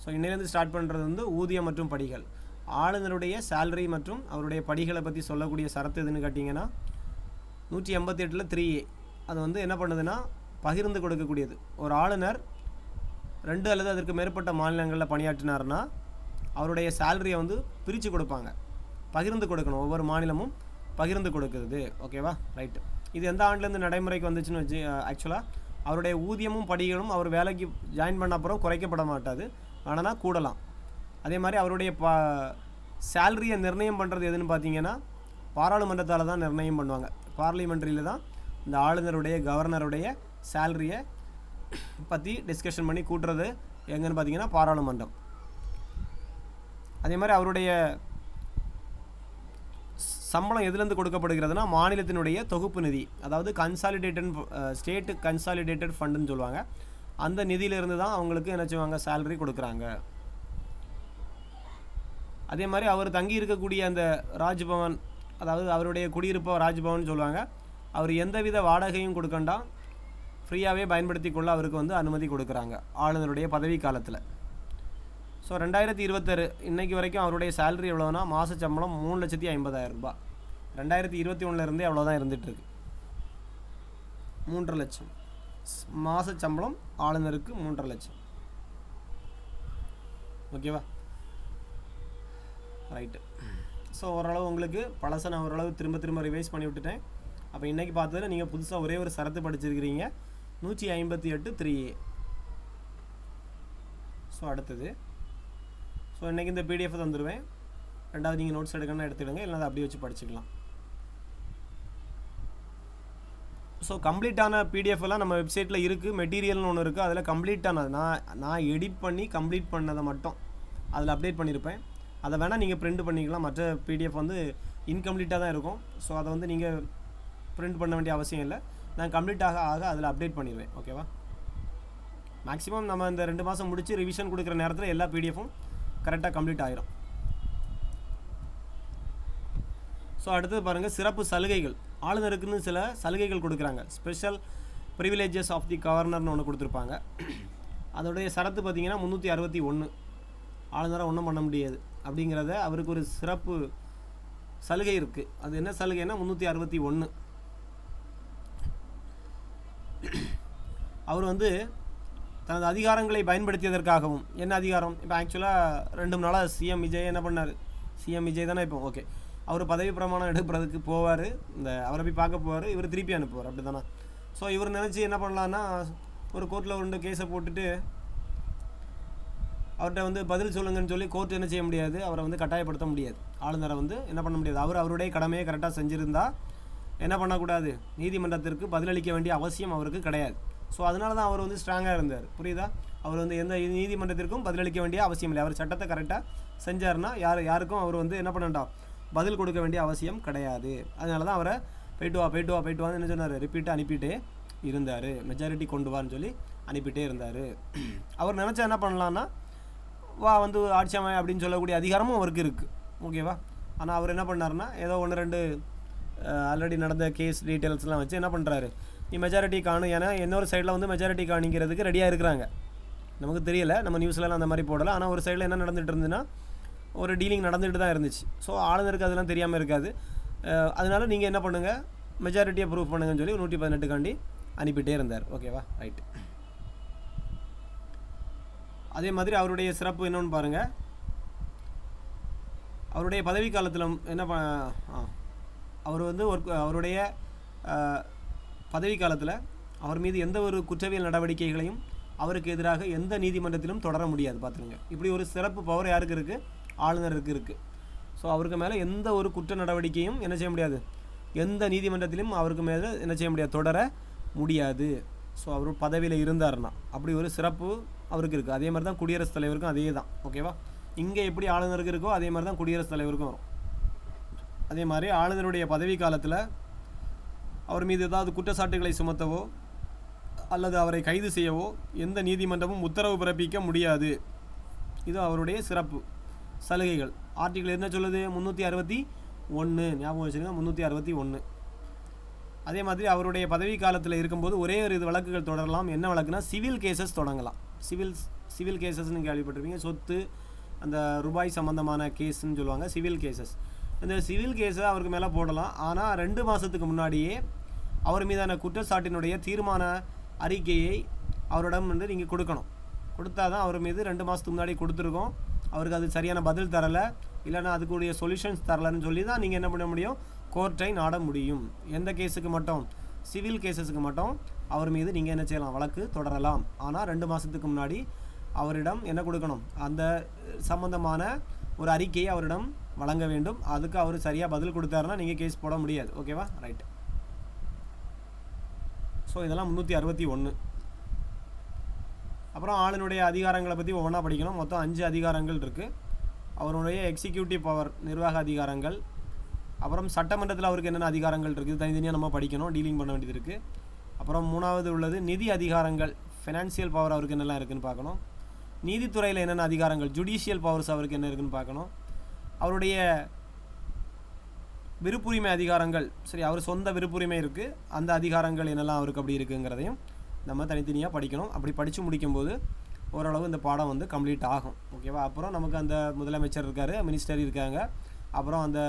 ஸோ இன்னிலேருந்து ஸ்டார்ட் பண்ணுறது வந்து ஊதியம் மற்றும் படிகள். ஆளுநருடைய சேலரி மற்றும் அவருடைய படிகளை பற்றி சொல்லக்கூடிய சரத்து எதுன்னு கேட்டிங்கன்னா 188 3A. அது வந்து என்ன பண்ணுதுன்னா பகிர்ந்து கொடுக்கக்கூடியது. ஒரு ஆளுநர் 2 அல்லது அதற்கு மேற்பட்ட மாநிலங்களில் பணியாற்றினார்னா அவருடைய சேலரியை வந்து பிரித்து கொடுப்பாங்க, பகிர்ந்து கொடுக்கணும். ஒவ்வொரு மாநிலமும் பகிர்ந்து கொடுக்குறது. ஓகேவா, ரைட்டு. இது எந்த ஆண்டுலேருந்து நடைமுறைக்கு வந்துச்சுன்னு வச்சு ஆக்சுவலாக அவருடைய ஊதியமும் படிகளும் அவர் வேலைக்கு ஜாயின் பண்ண அப்புறம் குறைக்கப்பட மாட்டாது, ஆனால் கூடலாம். அதே மாதிரி அவருடைய சேலரியை நிர்ணயம் பண்ணுறது எதுன்னு பார்த்தீங்கன்னா பாராளுமன்றத்தால் தான் நிர்ணயம் பண்ணுவாங்க. பார்லிமெண்ட்ரியில் தான் இந்த ஆளுநருடைய கவர்னருடைய சேலரியை பற்றி டிஸ்கஷன் பண்ணி கூட்டுறது எங்கன்னு பார்த்தீங்கன்னா பாராளுமன்றம். அதே மாதிரி அவருடைய சம்பளம் எதுலேருந்து கொடுக்கப்படுகிறதுனா மாநிலத்தினுடைய தொகுப்பு நிதி, அதாவது ஸ்டேட்டு கன்சாலிடேட்டட் ஃபண்டுன்னு சொல்லுவாங்க. அந்த நிதியிலிருந்து தான் அவங்களுக்கு என்ன செய்வாங்க, சேலரி கொடுக்குறாங்க. அதே மாதிரி அவர் தங்கி இருக்கக்கூடிய அந்த ராஜ்பவன், அதாவது அவருடைய குடியிருப்பை ராஜ்பவன் சொல்லுவாங்க. அவர் எந்தவித வாடகையும் கொடுக்கண்டா, ஃப்ரீயாகவே பயன்படுத்தி கொள்ள அவருக்கு வந்து அனுமதி கொடுக்குறாங்க ஆளுநருடைய பதவி காலத்தில். ஸோ 2026 இன்றைக்கி வரைக்கும் அவருடைய சேலரி எவ்வளோனா மாத சம்பளம் 3,50,000 ரூபாய். 2021 அவ்வளோதான் இருந்துகிட்ருக்கு. 3,50,000 லட்சம் மாத சம்பளம் ஆளுநருக்கு. 3,50,000 லட்சம். ஓகேவா? ரைட்டு. ஸோ ஓரளவு உங்களுக்கு பழசை நான் ஓரளவு திரும்ப ரிவைஸ் பண்ணி விட்டுட்டேன். அப்போ இன்றைக்கி பார்த்ததில் நீங்கள் புதுசாக ஒரே ஒரு சரத்து படிச்சிருக்கிறீங்க, 158 3A. ஸோ அடுத்தது, ஸோ இன்றைக்கி இந்த பிடிஎஃப் தந்துடுவேன். ரெண்டாவது நீங்கள் நோட்ஸ் எடுக்கணும்னா எடுத்துடுங்க, இல்லைனா அதை அப்படியே வச்சு படிச்சுக்கலாம். ஸோ கம்ப்ளீட்டான பிடிஎஃப்லாம் நம்ம வெப்சைட்டில் இருக்குது. மெட்டீரியல்னு ஒன்று இருக்குது, அதில் கம்ப்ளீட்டானது நான் எடிட் பண்ணி கம்ப்ளீட் பண்ணதை மட்டும் அதில் அப்டேட் பண்ணியிருப்பேன். அதை வேணால் நீங்கள் பிரிண்ட் பண்ணிக்கலாம். மற்ற பிடிஎஃப் வந்து இன்கம்ப்ளீட்டாக தான் இருக்கும். ஸோ அதை வந்து நீங்கள் பிரிண்ட் பண்ண வேண்டிய அவசியம் இல்லை. நான் கம்ப்ளீட்டாக அதில் அப்டேட் பண்ணிடுவேன். ஓகேவா? மேக்ஸிமம் நம்ம இந்த 2 மாதம் முடித்து ரிவிஷன் கொடுக்குற நேரத்தில் எல்லா பிடிஎஃப்பும் கரெக்டாக கம்ப்ளீட் ஆகிரும். ஸோ அடுத்தது பாருங்கள், சிறப்பு சலுகைகள். ஆளுநருக்குன்னு சில சலுகைகள் கொடுக்குறாங்க. ஸ்பெஷல் ப்ரிவிலேஜஸ் ஆஃப் தி கவர்னர்னு ஒன்று கொடுத்துருப்பாங்க. அதோடைய சரத்து பார்த்திங்கன்னா 361. ஆளுநரை ஒன்றும் பண்ண முடியாது அப்படிங்கிறத அவருக்கு ஒரு சிறப்பு சலுகை இருக்குது. அது என்ன சலுகைன்னா 361. அவர் வந்து தனது அதிகாரங்களை பயன்படுத்தியதற்காகவும், என்ன அதிகாரம், இப்போ ஆக்சுவலாக 2 நாளாக சிஎம் விஜய் என்ன பண்ணார், சிஎம் விஜய் தானே இப்போ, ஓகே, அவர் பதவி பிரமாணம் எடுக்கிறதுக்கு போவார், இந்த அவரை போய் பார்க்க போவார், இவர் திருப்பி அனுப்புவார், அப்படி தானே. ஸோ இவர் நினச்சி என்ன பண்ணலான்னா, ஒரு கோர்ட்டில் 2 கேஸை போட்டுட்டு அவர்கிட்ட வந்து பதில் சொல்லுங்கன்னு சொல்லி கோர்ட் என்ன செய்ய முடியாது, அவரை வந்து கட்டாயப்படுத்த முடியாது. ஆளுநரை வந்து என்ன பண்ண முடியாது. அவருடைய கடமையை கரெக்டாக செஞ்சுருந்தால் என்ன பண்ணக்கூடாது, நீதிமன்றத்திற்கு பதிலளிக்க வேண்டிய அவசியம் அவருக்கு கிடையாது. ஸோ அதனால தான் அவர் வந்து ஸ்ட்ராங்காக இருந்தார். புரியுதா? அவர் வந்து எந்த நீதிமன்றத்திற்கும் பதிலளிக்க வேண்டிய அவசியம் இல்லை. அவர் சட்டத்தை கரெக்டாக செஞ்சார்னா யாருக்கும் அவர் வந்து என்ன பண்ணண்டாம், பதில் கொடுக்க வேண்டிய அவசியம் கிடையாது. அதனால தான் அவரை போயிட்டு வான்னு என்ன சொன்னார், ரிப்பீட்டாக அனுப்பிட்டே இருந்தார். மெஜாரிட்டி கொண்டு வான்னு சொல்லி அனுப்பிட்டே இருந்தார். அவர் நினச்சா என்ன பண்ணலான்னா, வா வந்து ஆட்சி அமை அப்படின்னு சொல்லக்கூடிய அதிகாரமும் அவருக்கு இருக்குது. ஓகேவா? ஆனால் அவர் என்ன பண்ணார்னா, ஏதோ 1-2 ஆல்ரெடி நடந்த கேஸ் டீட்டெயில்ஸ்லாம் வச்சு என்ன பண்ணுறாரு, நீ மெஜாரிட்டி காணும். ஏன்னா இன்னொரு சைடில் வந்து மெஜாரிட்டி காணிக்கிறதுக்கு ரெடியாக இருக்கிறாங்க. நமக்கு தெரியலை, நம்ம நியூஸ்லலாம் அந்த மாதிரி போடலை. ஆனால் ஒரு சைடில் என்ன நடந்துகிட்டு இருந்துன்னா, ஒரு டீலிங் நடந்துகிட்டு தான் இருந்துச்சு. ஸோ ஆளுநருக்கு அதெல்லாம் தெரியாமல் இருக்காது. அதனால் நீங்கள் என்ன பண்ணுங்கள், மெஜாரிட்டியை ப்ரூவ் பண்ணுங்கன்னு சொல்லி 118 அனுப்பிட்டே இருந்தார். ஓகேவா? ரைட்டு. அதே மாதிரி அவருடைய சிறப்பு என்னன்னு பாருங்கள். அவருடைய பதவி காலத்தில் என்ன அவர் வந்து அவருடைய பதவி காலத்தில் அவர் மீது எந்த ஒரு குற்றவியல் நடவடிக்கைகளையும் அவருக்கு எதிராக எந்த நீதிமன்றத்திலும் தொடர முடியாது. பார்த்துருங்க, இப்படி ஒரு சிறப்பு பவர் யாருக்கு இருக்குது, ஆளுநருக்கு இருக்குது. ஸோ அவருக்கு மேலே எந்த ஒரு குற்ற நடவடிக்கையும் என்ன செய்ய முடியாது, எந்த நீதிமன்றத்திலும் அவருக்கு மேலே என்ன செய்ய முடியாது, தொடர முடியாது. ஸோ அவர் பதவியில் இருந்தார்னா அப்படி ஒரு சிறப்பு அவருக்கு இருக்குது. அதே மாதிரி தான் குடியரசுத் தலைவருக்கும் அதே தான். ஓகேவா? இங்கே எப்படி ஆளுநருக்கு இருக்கோ அதே மாதிரி தான் குடியரசுத் தலைவருக்கும் வரும். அதே மாதிரி ஆளுநருடைய பதவி காலத்தில் அவர் மீது ஏதாவது குற்றச்சாட்டுகளை சுமத்தவோ அல்லது அவரை கைது செய்யவோ எந்த நீதிமன்றமும் உத்தரவு பிறப்பிக்க முடியாது. இது அவருடைய சிறப்பு சலுகைகள். ஆர்டிகிள் என்ன சொல்லுது, 361. ஞாபகம் வச்சுருங்க, 361. அதே மாதிரி அவருடைய பதவி காலத்தில் இருக்கும்போது ஒரே ஒரு இது வழக்குகள் தொடரலாம். என்ன வழக்குனா, சிவில் கேசஸ் தொடங்கலாம். சிவில் கேசஸ்ன்னு கேள்விப்பட்டிருப்பீங்க. சொத்து, அந்த ரூபாய் சம்மந்தமான கேஸ்ன்னு சொல்லுவாங்க, சிவில் கேசஸ். இந்த சிவில் கேஸை அவருக்கு மேலே போடலாம். ஆனால் 2 மாதத்துக்கு முன்னாடியே அவர் மீதான குற்றச்சாட்டினுடைய தீர்மான அறிக்கையை அவரிடம் வந்து நீங்கள் கொடுக்கணும். கொடுத்தா தான் அவர் மீது 2 மாதத்துக்கு முன்னாடி கொடுத்துருக்கோம், அவருக்கு அது சரியான பதில் தரலை, இல்லைனா அதுக்குரிய சொல்யூஷன்ஸ் தரலைன்னு சொல்லி தான் நீங்கள் என்ன பண்ண முடியும், கோர்ட்டை நாட முடியும். எந்த கேஸுக்கு மட்டும், சிவில் கேஸஸுக்கு மட்டும் அவர் மீது நீங்கள் என்ன செய்யலாம், வழக்கு தொடரலாம். ஆனால் 2 மாதத்துக்கு முன்னாடி அவரிடம் என்ன கொடுக்கணும், அந்த சம்பந்தமான ஒரு அறிக்கையை அவரிடம் வழங்க வேண்டும். அதுக்கு அவர் சரியாக பதில் கொடுத்தாருன்னா நீங்கள் கேஸ் போட முடியாது. ஓகேவா? ரைட். ஸோ இதெல்லாம் 361. அப்புறம் ஆளுநருடைய அதிகாரங்களை பற்றி ஒவ்வொன்றா படிக்கணும். மொத்தம் 5 அதிகாரங்கள் இருக்குது. அவருடைய எக்ஸிக்யூட்டிவ் பவர், நிர்வாக அதிகாரங்கள். அப்புறம் சட்டமன்றத்தில் அவருக்கு என்னென்ன அதிகாரங்கள் இருக்குது தனித்தனியாக நம்ம படிக்கணும், டீலிங் பண்ண வேண்டியது இருக்குது. அப்புறம் 3வது உள்ளது நிதி அதிகாரங்கள், ஃபினான்சியல் பவர் அவருக்கு என்னெல்லாம் இருக்குதுன்னு பார்க்கணும். நீதித்துறையில் என்னென்ன அதிகாரங்கள், ஜுடிஷியல் பவர்ஸ் அவருக்கு என்ன இருக்குதுன்னு பார்க்கணும். அவருடைய விருப்புரிமை அதிகாரங்கள், சரி, அவர் சொந்த விருப்புரிமை இருக்குது, அந்த அதிகாரங்கள் என்னெல்லாம் அவருக்கு அப்படி இருக்குங்கிறதையும் நம்ம தனித்தனியாக படிக்கணும். அப்படி படித்து முடிக்கும்போது ஓரளவு இந்த பாடம் வந்து கம்ப்ளீட் ஆகும். ஓகேவா? அப்புறம் நமக்கு அந்த முதலமைச்சர் இருக்கார், மினிஸ்டர் இருக்காங்க, அப்புறம் அந்த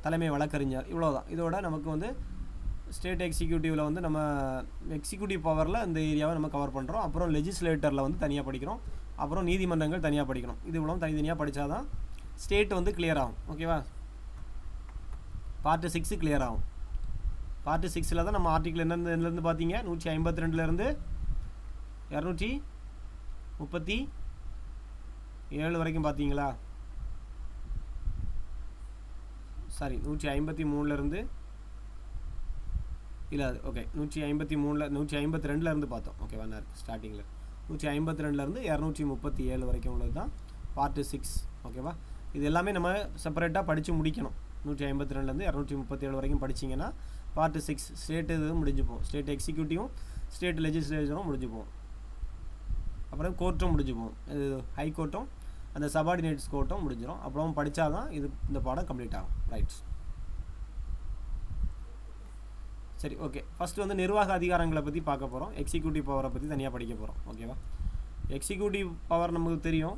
தலைமை வழக்கறிஞர், இவ்வளோதான். இதோட நமக்கு வந்து ஸ்டேட் எக்ஸிக்யூட்டிவில் வந்து நம்ம எக்ஸிக்யூட்டிவ் பவரில் இந்த ஏரியாவை நம்ம கவர் பண்ணுறோம். அப்புறம் லெஜிஸ்லேட்டரில் வந்து தனியாக படிக்கிறோம். அப்புறம் நீதிமன்றங்கள் தனியாக படிக்கணும். இது இவ்வளோ தனித்தனியாக படித்தா தான் ஸ்டேட் வந்து கிளியர் ஆகும். ஓகேவா? பார்ட்டு 6 கிளியர் ஆகும். பார்ட்டு 6ல் தான் நம்ம ஆர்டிக்கிள் என்னலேருந்து பார்த்தீங்க, 152லேருந்து 237 வரைக்கும் பார்த்தீங்களா? சாரி, 153லேருந்து இல்லை, ஓகே, 152லேருந்து பார்த்தோம். ஓகேவா? ஸ்டார்டிங்கில் 152லேருந்து 237 வரைக்கும் உள்ளது தான் பார்ட்டு 6. ஓகேவா? இது எல்லாமே நம்ம செப்பரேட்டாக படித்து முடிக்கணும். 152லேருந்து 237 வரைக்கும் படிச்சிங்கன்னா பார்ட்டு 6 ஸ்டேட் இது முடிஞ்சுப்போம். State எக்ஸிக்யூட்டிவும் state லெஜிஸ்லேச்சரும் முடிஞ்சுப்போம். அப்புறம் கோர்ட்டும் முடிஞ்சுப்போம். இது ஹை கோர்ட்டும் அந்த சபார்டினேட்ஸ் கோர்ட்டும் முடிஞ்சிடும். அப்புறம் படித்தா தான் இந்த பாடம் கம்ப்ளீட் ஆகும். ரைட்ஸ். சரி, ஓகே. ஃபஸ்ட்டு வந்து நிர்வாக அதிகாரங்களை பற்றி பார்க்க போகிறோம். எக்ஸிக்யூட்டிவ் பவரை பற்றி தனியாக படிக்க போகிறோம். ஓகேவா? எக்ஸிக்யூட்டிவ் பவர் நமக்கு தெரியும்,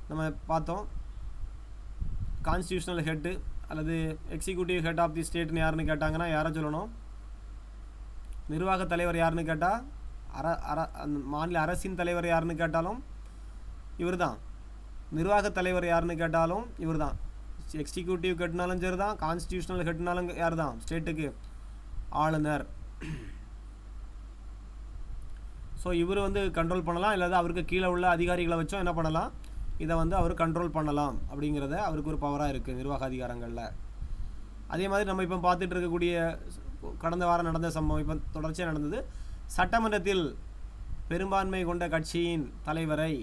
நம்ம பார்த்தோம். கான்ஸ்டியூஷனல் ஹெட்டு அல்லது எக்ஸிக்யூட்டிவ் ஹெட் ஆஃப் தி ஸ்டேட்னு யாருன்னு கேட்டாங்கன்னா யாரை சொல்லணும்? நிர்வாக தலைவர் யாருன்னு கேட்டால் மாநில அரசின் தலைவர் யாருன்னு கேட்டாலும் இவர் தான். நிர்வாக தலைவர் யாருன்னு கேட்டாலும் இவர் தான். எக்ஸிக்யூட்டிவ் ஹெட்னாலும் சரி தான், கான்ஸ்டியூஷனல் ஹெட்னாலும் யார் தான்? ஸ்டேட்டுக்கு ஆளுநர். ஸோ இவர் வந்து கண்ட்ரோல் பண்ணலாம், இல்லாத அவருக்கு கீழே உள்ள அதிகாரிகளை வச்சும் என்ன பண்ணலாம், இதை வந்து அவர் கண்ட்ரோல் பண்ணலாம். அப்படிங்கிறத அவருக்கு ஒரு பவராக இருக்குது நிர்வாக அதிகாரங்களில். அதே மாதிரி நம்ம இப்போ பார்த்துட்டு இருக்கக்கூடிய கடந்த வாரம் நடந்த சம்பவம் இப்போ தொடர்ச்சியாக நடந்தது. சட்டமன்றத்தில் பெரும்பான்மை கொண்ட கட்சியின் தலைவரை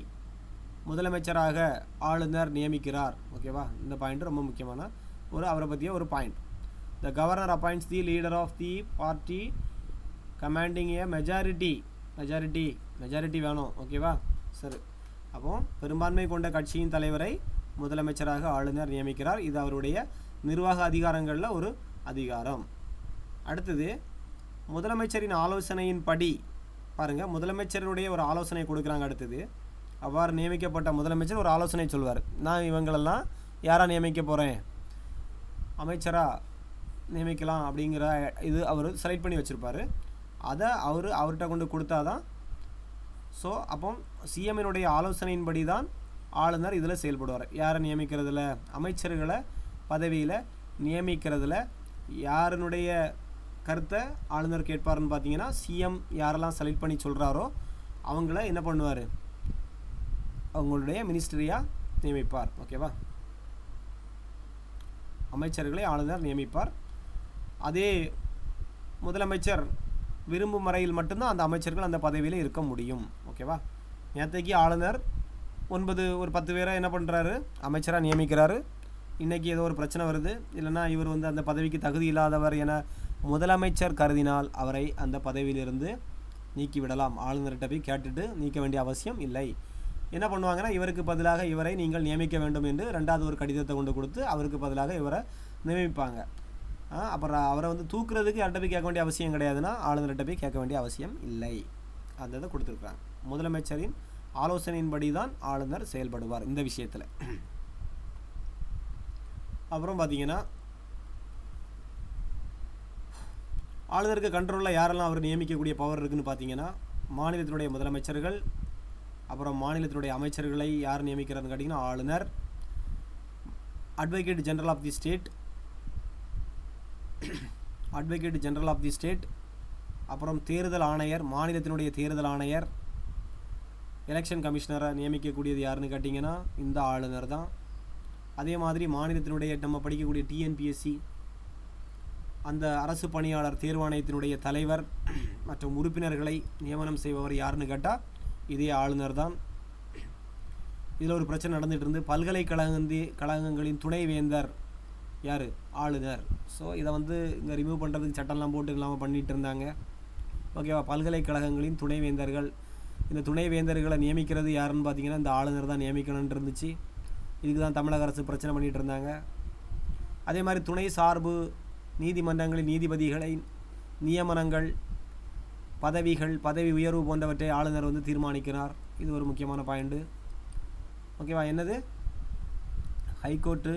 முதலமைச்சராக ஆளுநர் நியமிக்கிறார். ஓகேவா? இந்த பாயிண்ட் ரொம்ப முக்கியமான அவரை பற்றிய ஒரு point. The governor appoints the leader of the party commanding a majority வேணும். ஓகேவா? சரி. அப்போ பெரும்பான்மை கொண்ட கட்சியின் தலைவரை முதலமைச்சராக ஆளுநர் நியமிக்கிறார். இது அவருடைய நிர்வாக அதிகாரங்களில் ஒரு அதிகாரம். அடுத்தது முதலமைச்சரின் ஆலோசனையின்படி பாருங்கள், முதலமைச்சருடைய ஒரு ஆலோசனை கொடுக்குறாங்க. அடுத்தது அவ்வாறு நியமிக்கப்பட்ட முதலமைச்சர் ஒரு ஆலோசனை சொல்வார். நான் இவங்களெல்லாம் யாராக நியமிக்க போகிறேன், அமைச்சராக நியமிக்கலாம் அப்படிங்கிற இது அவர் செலக்ட் பண்ணி வச்சுருப்பார். அதை அவர்கிட்ட கொண்டு கொடுத்தா தான். ஸோ அப்போ சிஎம்னுடைய ஆலோசனையின்படி தான் ஆளுநர் இதில் செயல்படுவார். யாரை நியமிக்கிறதுல, அமைச்சர்களை பதவியில் நியமிக்கிறதுல யாருனுடைய கருத்தை ஆளுநர் கேட்பாருன்னு பார்த்தீங்கன்னா, சிஎம் யாரெல்லாம் செலக்ட் பண்ணி சொல்கிறாரோ அவங்கள என்ன பண்ணுவார், அவங்களுடைய மினிஸ்டரியாக நியமிப்பார். ஓகேவா? அமைச்சர்களை ஆளுநர் நியமிப்பார். அதே முதலமைச்சர் விரும்பும் முறையில் மட்டும்தான் அந்த அமைச்சர்கள் அந்த பதவியில் இருக்க முடியும். ஓகேவா? நேற்றைக்கு ஆளுநர் ஒரு 10 பேரை என்ன பண்ணுறாரு, அமைச்சராக நியமிக்கிறாரு. இன்றைக்கி ஏதோ ஒரு பிரச்சனை வருது, இல்லைனா இவர் வந்து அந்த பதவிக்கு தகுதி இல்லாதவர் என முதலமைச்சர் கருதினால் அவரை அந்த பதவியிலிருந்து நீக்கிவிடலாம். ஆளுநர்கிட்ட போய் கேட்டுட்டு நீக்க வேண்டிய அவசியம் இல்லை. என்ன பண்ணுவாங்கன்னா, இவருக்கு பதிலாக இவரை நீங்கள் நியமிக்க வேண்டும் என்று 2வது ஒரு கடிதத்தை கொண்டு கொடுத்து அவருக்கு பதிலாக இவரை நியமிப்பாங்க. அப்புறம் அவரை வந்து தூக்குறதுக்கு யார்கிட்ட போய் கேட்க வேண்டிய அவசியம் கிடையாதுன்னா ஆளுநர்கிட்ட போய் கேட்க வேண்டிய அவசியம் இல்லை. அந்த இதை கொடுத்துருக்குறாங்க. முதலமைச்சரின் ஆலோசனையின்படி தான் ஆளுநர் செயல்படுவார் இந்த விஷயத்தில். அப்புறம் பார்த்தீங்கன்னா, ஆளுநருக்கு கண்ட்ரோலில் யாரெல்லாம் அவர் நியமிக்கக்கூடிய பவர் இருக்குதுன்னு பார்த்தீங்கன்னா, மாநிலத்தினுடைய முதலமைச்சர்கள், அப்புறம் மாநிலத்தினுடைய அமைச்சர்களை யார் நியமிக்கிறாருன்னு கேட்டிங்கன்னா ஆளுநர், advocate general of the state, அப்புறம் தேர்தல் ஆணையர், மாநிலத்தினுடைய தேர்தல் ஆணையர், எலெக்ஷன் கமிஷனரை நியமிக்கக்கூடியது யாருன்னு கேட்டிங்கன்னா இந்த ஆளுநர் தான். அதே மாதிரி மாநிலத்தினுடைய நம்ம படிக்கக்கூடிய டிஎன்பிஎஸ்சி அந்த அரசு பணியாளர் தேர்வாணையத்தினுடைய தலைவர் மற்றும் உறுப்பினர்களை நியமனம் செய்பவர் யாருன்னு கேட்டால் இதே ஆளுநர் தான். இதில் ஒரு பிரச்சனை நடந்துகிட்டு இருந்து, பல்கலைக்கழகங்களின் துணைவேந்தர் யார், ஆளுநர். ஸோ இதை வந்து இங்கே ரிமூவ் பண்ணுறதுக்கு சட்டம்லாம் போட்டு இல்லாமல் பண்ணிகிட்டு இருந்தாங்க. ஓகேவா? பல்கலைக்கழகங்களின் துணைவேந்தர்கள், இந்த துணைவேந்தர்களை நியமிக்கிறது யாருன்னு பார்த்தீங்கன்னா இந்த ஆளுநர் தான் நியமிக்கணும்னு இருந்துச்சு. இதுக்கு தான் தமிழக அரசு பிரச்சனை பண்ணிகிட்டு இருந்தாங்க. அதே மாதிரி துணை சார்பு நீதிமன்றங்களின் நீதிபதிகளை நியமனங்கள் பதவிகள், பதவி உயர்வு போன்றவற்றை ஆளுநர் வந்து தீர்மானிக்கிறார். இது ஒரு முக்கியமான பாயிண்ட்டு. ஓகேவா? என்னது, ஹைகோர்ட்டு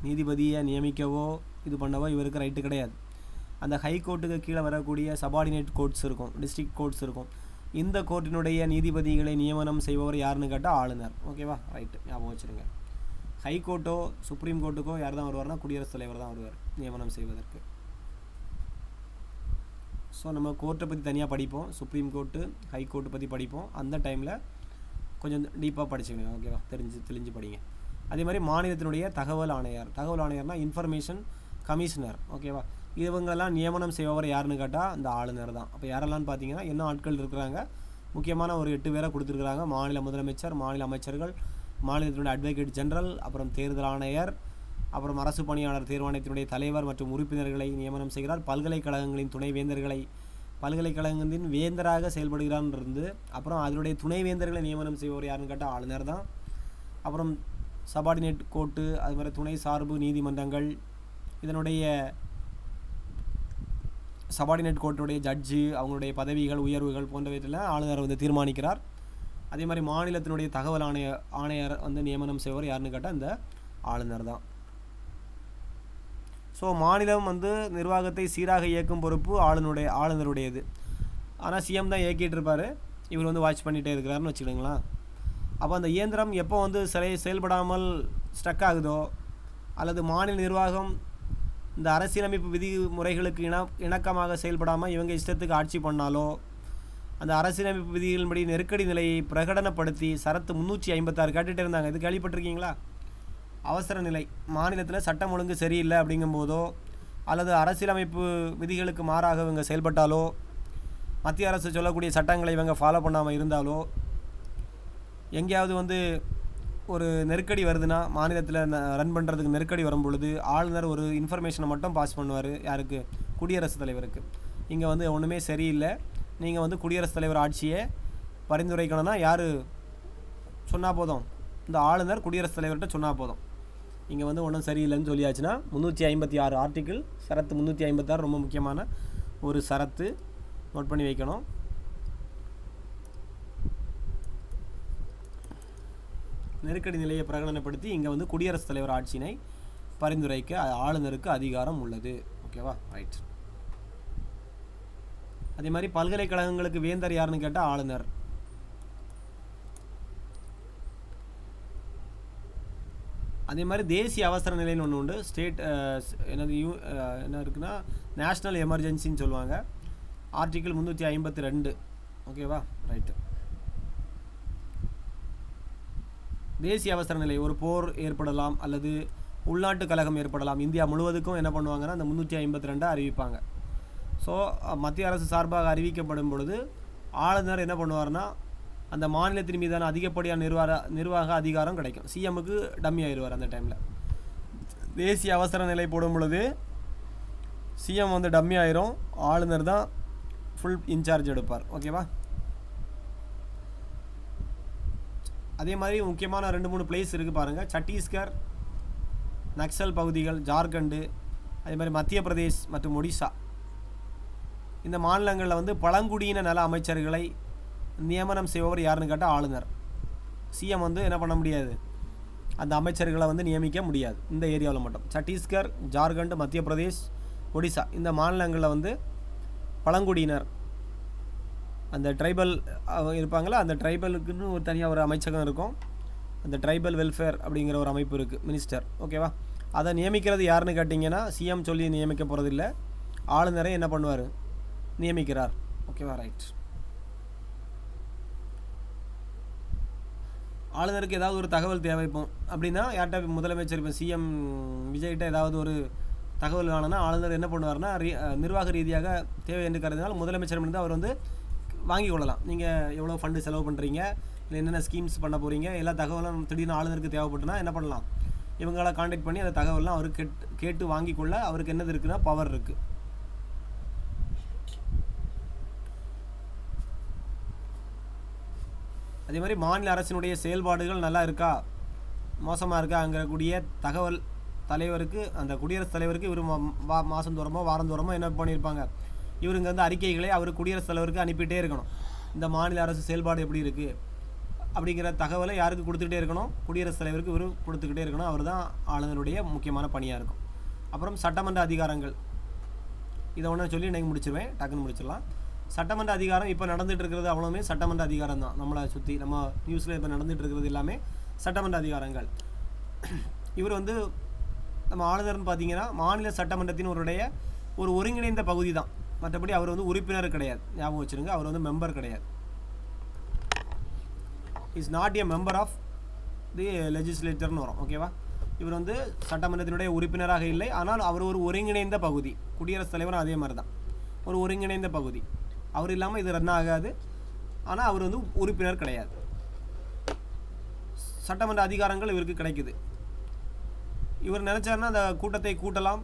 நீதிபதியை நியமிக்கவோ இது பண்ணவோ இவருக்கு ரைட்டு கிடையாது. அந்த ஹைகோர்ட்டுக்கு கீழே வரக்கூடிய சபார்டினேட் கோர்ட்ஸ் இருக்கும், டிஸ்ட்ரிக்ட் கோர்ட்ஸ் இருக்கும். இந்த கோர்ட்டினுடைய நீதிபதிகளை நியமனம் செய்பவர் யாருன்னு கேட்டால் ஆளுநர். ஓகேவா? ரைட்டு, ஞாபகம் வச்சுருங்க. ஹைகோர்ட்டோ சுப்ரீம் கோர்ட்டுக்கோ யார் தான் வருவார்னா குடியரசுத் தலைவர் தான் வருவார் நியமனம் செய்வதற்கு. ஸோ நம்ம கோர்ட்டை பற்றி தனியாக படிப்போம், சுப்ரீம் கோர்ட்டு ஹைகோர்ட்டு பற்றி படிப்போம். அந்த டைமில் கொஞ்சம் டீப்பாக படிச்சுக்கணும். ஓகேவா? தெளிஞ்சு படிங்க. அதே மாதிரி மாநிலத்தினுடைய தகவல் ஆணையர்னால் இன்ஃபர்மேஷன் கமிஷனர். ஓகேவா? இவங்கெல்லாம் நியமனம் செய்பவர் யாருன்னு கேட்டால் இந்த ஆளுநர் தான். அப்போ யாரெல்லாம் பார்த்தீங்கன்னா என்ன ஆட்கள் இருக்கிறாங்க, முக்கியமான ஒரு 8 பேரை கொடுத்துருக்குறாங்க. மாநில முதலமைச்சர், மாநில அமைச்சர்கள், மாநிலத்தினுடைய அட்வொகேட் ஜெனரல், அப்புறம் தேர்தல் ஆணையர், அப்புறம் அரசு பணியாளர் தேர்வாணையத்தினுடைய தலைவர் மற்றும் உறுப்பினர்களை நியமனம் செய்கிறார். பல்கலைக்கழகங்களின் துணைவேந்தர்களை, பல்கலைக்கழகங்களின் வேந்தராக செயல்படுகிறான் இருந்து, அப்புறம் அதனுடைய துணைவேந்தர்களை நியமனம் செய்பவர் யாருன்னு கேட்டால் ஆளுநர் தான். அப்புறம் சபார்டினேட் கோர்ட்டு, அது மாதிரி துணை சார்பு நீதிமன்றங்கள், இதனுடைய சபார்டினேட் கோர்ட்டுடைய ஜட்ஜு, அவங்களுடைய பதவிகள் உயர்வுகள் போன்றவற்றெல்லாம் ஆளுநர் வந்து தீர்மானிக்கிறார். அதே மாதிரி மாநிலத்தினுடைய தகவல் ஆணையர் வந்து நியமனம் செய்வர் யாருன்னு கேட்டால் இந்த ஆளுநர் தான். ஸோ மாநிலம் வந்து நிர்வாகத்தை சீராக இயக்கும் பொறுப்பு ஆளுநருடையது. ஆனால் சிஎம் தான் இயக்கிட்டு இருப்பார், இவர் வந்து வாட்ச் பண்ணிகிட்டே இருக்கிறாருன்னு வச்சுக்கிடுங்களா. அப்போ அந்த இயந்திரம் எப்போ வந்து செயல்படாமல் ஸ்டக் ஆகுதோ, அல்லது மாநில நிர்வாகம் இந்த அரசியலமைப்பு விதிமுறைகளுக்கு இணக்கமாக செயல்படாமல் இவங்க இஷ்டத்துக்கு ஆட்சி பண்ணாலோ, அந்த அரசியலமைப்பு விதிகளின்படி நெருக்கடி நிலையை பிரகடனப்படுத்தி சரத்து 356 கேட்டுகிட்டே இருந்தாங்க. இது கேள்விப்பட்டிருக்கீங்களா? அவசர நிலை, மாநிலத்தில் சட்டம் ஒழுங்கு சரியில்லை அப்படிங்கும்போதோ, அல்லது அரசியலமைப்பு விதிகளுக்கு மாறாக இவங்க செயல்பட்டாலோ, மத்திய அரசு சொல்லக்கூடிய சட்டங்களை இவங்க ஃபாலோ பண்ணாமல் இருந்தாலோ, எங்கேயாவது வந்து ஒரு நெருக்கடி வருதுன்னா, மாநிலத்தில் ரன் பண்ணுறதுக்கு நெருக்கடி வரும் பொழுது ஆளுநர் ஒரு இன்ஃபர்மேஷனை மட்டும் பாஸ் பண்ணுவார். யாருக்கு? குடியரசுத் தலைவருக்கு. இங்கே வந்து ஒன்றுமே சரியில்லை, நீங்கள் வந்து குடியரசுத் தலைவர் ஆட்சியை பரிந்துரைக்கணும்னா யார் சொன்னால் போதும்? இந்த ஆளுநர் குடியரசுத் தலைவர்கிட்ட சொன்னால் போதும். இங்கே வந்து ஒன்றும் சரியில்லைன்னு சொல்லியாச்சுன்னா 356 ஆர்டிக்கிள், சரத்து 356 ரொம்ப முக்கியமான ஒரு சரத்து, நோட் பண்ணி வைக்கணும். நெருக்கடி நிலையை பிரகடனப்படுத்தி இங்கே வந்து குடியரசுத் தலைவர் ஆட்சியினை பரிந்துரைக்க ஆளுநருக்கு அதிகாரம் உள்ளது. ஓகேவா? ரைட். அதே மாதிரி பல்கலைக்கழகங்களுக்கு வேந்தர் யாருன்னு கேட்டால் ஆளுநர். அதே மாதிரி தேசிய அவசர நிலைன்னு ஒன்று உண்டு. ஸ்டேட் என்ன இருக்குன்னா நேஷ்னல் எமர்ஜென்சின்னு சொல்லுவாங்க. ஆர்டிக்கிள் 352. ஓகேவா? ரைட்டு. தேசிய அவசர நிலை, ஒரு போர் ஏற்படலாம் அல்லது உள்நாட்டு கலகம் ஏற்படலாம். இந்தியா முழுவதுக்கும் என்ன பண்ணுவாங்கன்னா அந்த 352 அறிவிப்பாங்க. ஸோ மத்திய அரசு சார்பாக அறிவிக்கப்படும் பொழுது ஆளுநர் என்ன பண்ணுவார்னா அந்த மாநிலத்தின் மீதான அதிகப்படியான நிர்வாக அதிகாரம் கிடைக்கும். சிஎம்முக்கு டம்மி ஆயிடுவார் அந்த டைமில். தேசிய அவசர நிலை போடும் பொழுது சிஎம் வந்து டம்மி ஆயிரும், ஆளுநர் தான் ஃபுல் இன்சார்ஜ் எடுப்பார். ஓகேவா? அதே மாதிரி முக்கியமான 2-3 பிளேஸ் இருக்குது பாருங்கள். சத்தீஸ்கர், நக்சல் பகுதிகள், ஜார்க்கண்டு, அதே மாதிரி மத்திய பிரதேஷ் மற்றும் ஒடிசா, இந்த மாநிலங்களில் வந்து பழங்குடியின நல அமைச்சர்களை நியமனம் செய்பவர் யாருன்னு கேட்டால் ஆளுநர். சிஎம் வந்து என்ன பண்ண முடியாது, அந்த அமைச்சர்களை வந்து நியமிக்க முடியாது. இந்த ஏரியாவில் மட்டும் சத்தீஸ்கர், ஜார்க்கண்ட், மத்திய பிரதேஷ், ஒடிசா இந்த மாநிலங்களில் வந்து பழங்குடியினர், அந்த ட்ரைபல் இருப்பாங்களா, அந்த ட்ரைபலுக்குன்னு ஒரு தனியாக ஒரு அமைச்சகம் இருக்கும். அந்த ட்ரைபல் வெல்ஃபேர் அப்படிங்கிற ஒரு அமைப்பு இருக்குது, மினிஸ்டர். ஓகேவா? அதை நியமிக்கிறது யாருன்னு கேட்டிங்கன்னா சிஎம் சொல்லி நியமிக்க போகிறதில்ல, ஆளுநரே என்ன பண்ணுவார், நியமிக்கிறார். ஓகேவா? ரைட். ஆளுநருக்கு ஏதாவது ஒரு தகவல் தேவைப்போம் அப்படின்னா யார்கிட்ட, முதலமைச்சர் இப்போ சிஎம் விஜய்கிட்ட ஏதாவது ஒரு தகவல் வேணும்னா ஆளுநர் என்ன பண்ணுவார்னா நிர்வாக ரீதியாக தேவை என்று கருதினால் முதலமைச்சர் வந்து அவர் வந்து வாங்கி கொள்ளலாம். நீங்கள் எவ்வளோ ஃபண்டு செலவு பண்ணுறீங்க, இல்லை என்னென்ன ஸ்கீம்ஸ் பண்ண போகிறீங்க, எல்லா தகவலும் திடீர்னு ஆளுநருக்கு தேவைப்பட்டுனா என்ன பண்ணலாம், இவங்களாம் காண்டாக்ட் பண்ணி அந்த தகவல்லாம் அவருக்கு கேட்டு வாங்கி கொள்ள அவருக்கு என்னது இருக்குன்னா பவர் இருக்குது. அதே மாதிரி மாநில அரசினுடைய செயல்பாடுகள் நல்லா இருக்கா மோசமாக இருக்காங்கக்கூடிய தகவல் தலைவருக்கு, அந்த குடியரசுத் தலைவருக்கு இவர் மாதந்தோறமோ வாரந்தோறமோ என்ன பண்ணியிருப்பாங்க, இவருங்க வந்து அறிக்கைகளை அவர் குடியரசுத் தலைவருக்கு அனுப்பிட்டே இருக்கணும். இந்த மாநில அரசு செயல்பாடு எப்படி இருக்குது அப்படிங்கிற தகவலை யாருக்கு கொடுத்துக்கிட்டே இருக்கணும்? குடியரசுத் தலைவருக்கு இவர் கொடுத்துக்கிட்டே இருக்கணும். அவர் தான் ஆளுநருடைய முக்கியமான பணியாக இருக்கும். அப்புறம் சட்டமன்ற அதிகாரங்கள், இதை ஒன்று சொல்லி இன்றைக்கி முடிச்சிருவேன், டக்குன்னு முடிச்சிடலாம். சட்டமன்ற அதிகாரம் இப்போ நடந்துகிட்டு இருக்கிறது அவ்வளோமே சட்டமன்ற அதிகாரம் தான். நம்மளை சுற்றி நம்ம நியூஸில் இப்போ நடந்துகிட்டு இருக்கிறது எல்லாமே சட்டமன்ற அதிகாரங்கள். இவர் வந்து நம்ம ஆளுநர்னு பார்த்தீங்கன்னா மாநில சட்டமன்றத்தின் ஒரு ஒருங்கிணைந்த பகுதி தான். மற்றபடி அவர் வந்து உறுப்பினர் கிடையாது, ஞாபகம் வச்சுருங்க. அவர் வந்து மெம்பர் கிடையாது. Is not a member of the லெஜிஸ்லேட்டர்னு வரும். ஓகேவா? இவர் வந்து சட்டமன்றத்தினுடைய உறுப்பினராக இல்லை, ஆனால் அவர் ஒரு ஒருங்கிணைந்த பகுதி. குடியரசுத் தலைவரும் அதே மாதிரி தான், ஒரு ஒருங்கிணைந்த பகுதி. அவர் இல்லாமல் இது ரன் ஆகாது. ஆனால் அவர் வந்து உறுப்பினர் கிடையாது. சட்டமன்ற அதிகாரங்கள் இவருக்கு கிடைக்குது. இவர் நினச்சாருன்னா அந்த கூட்டத்தை கூட்டலாம்,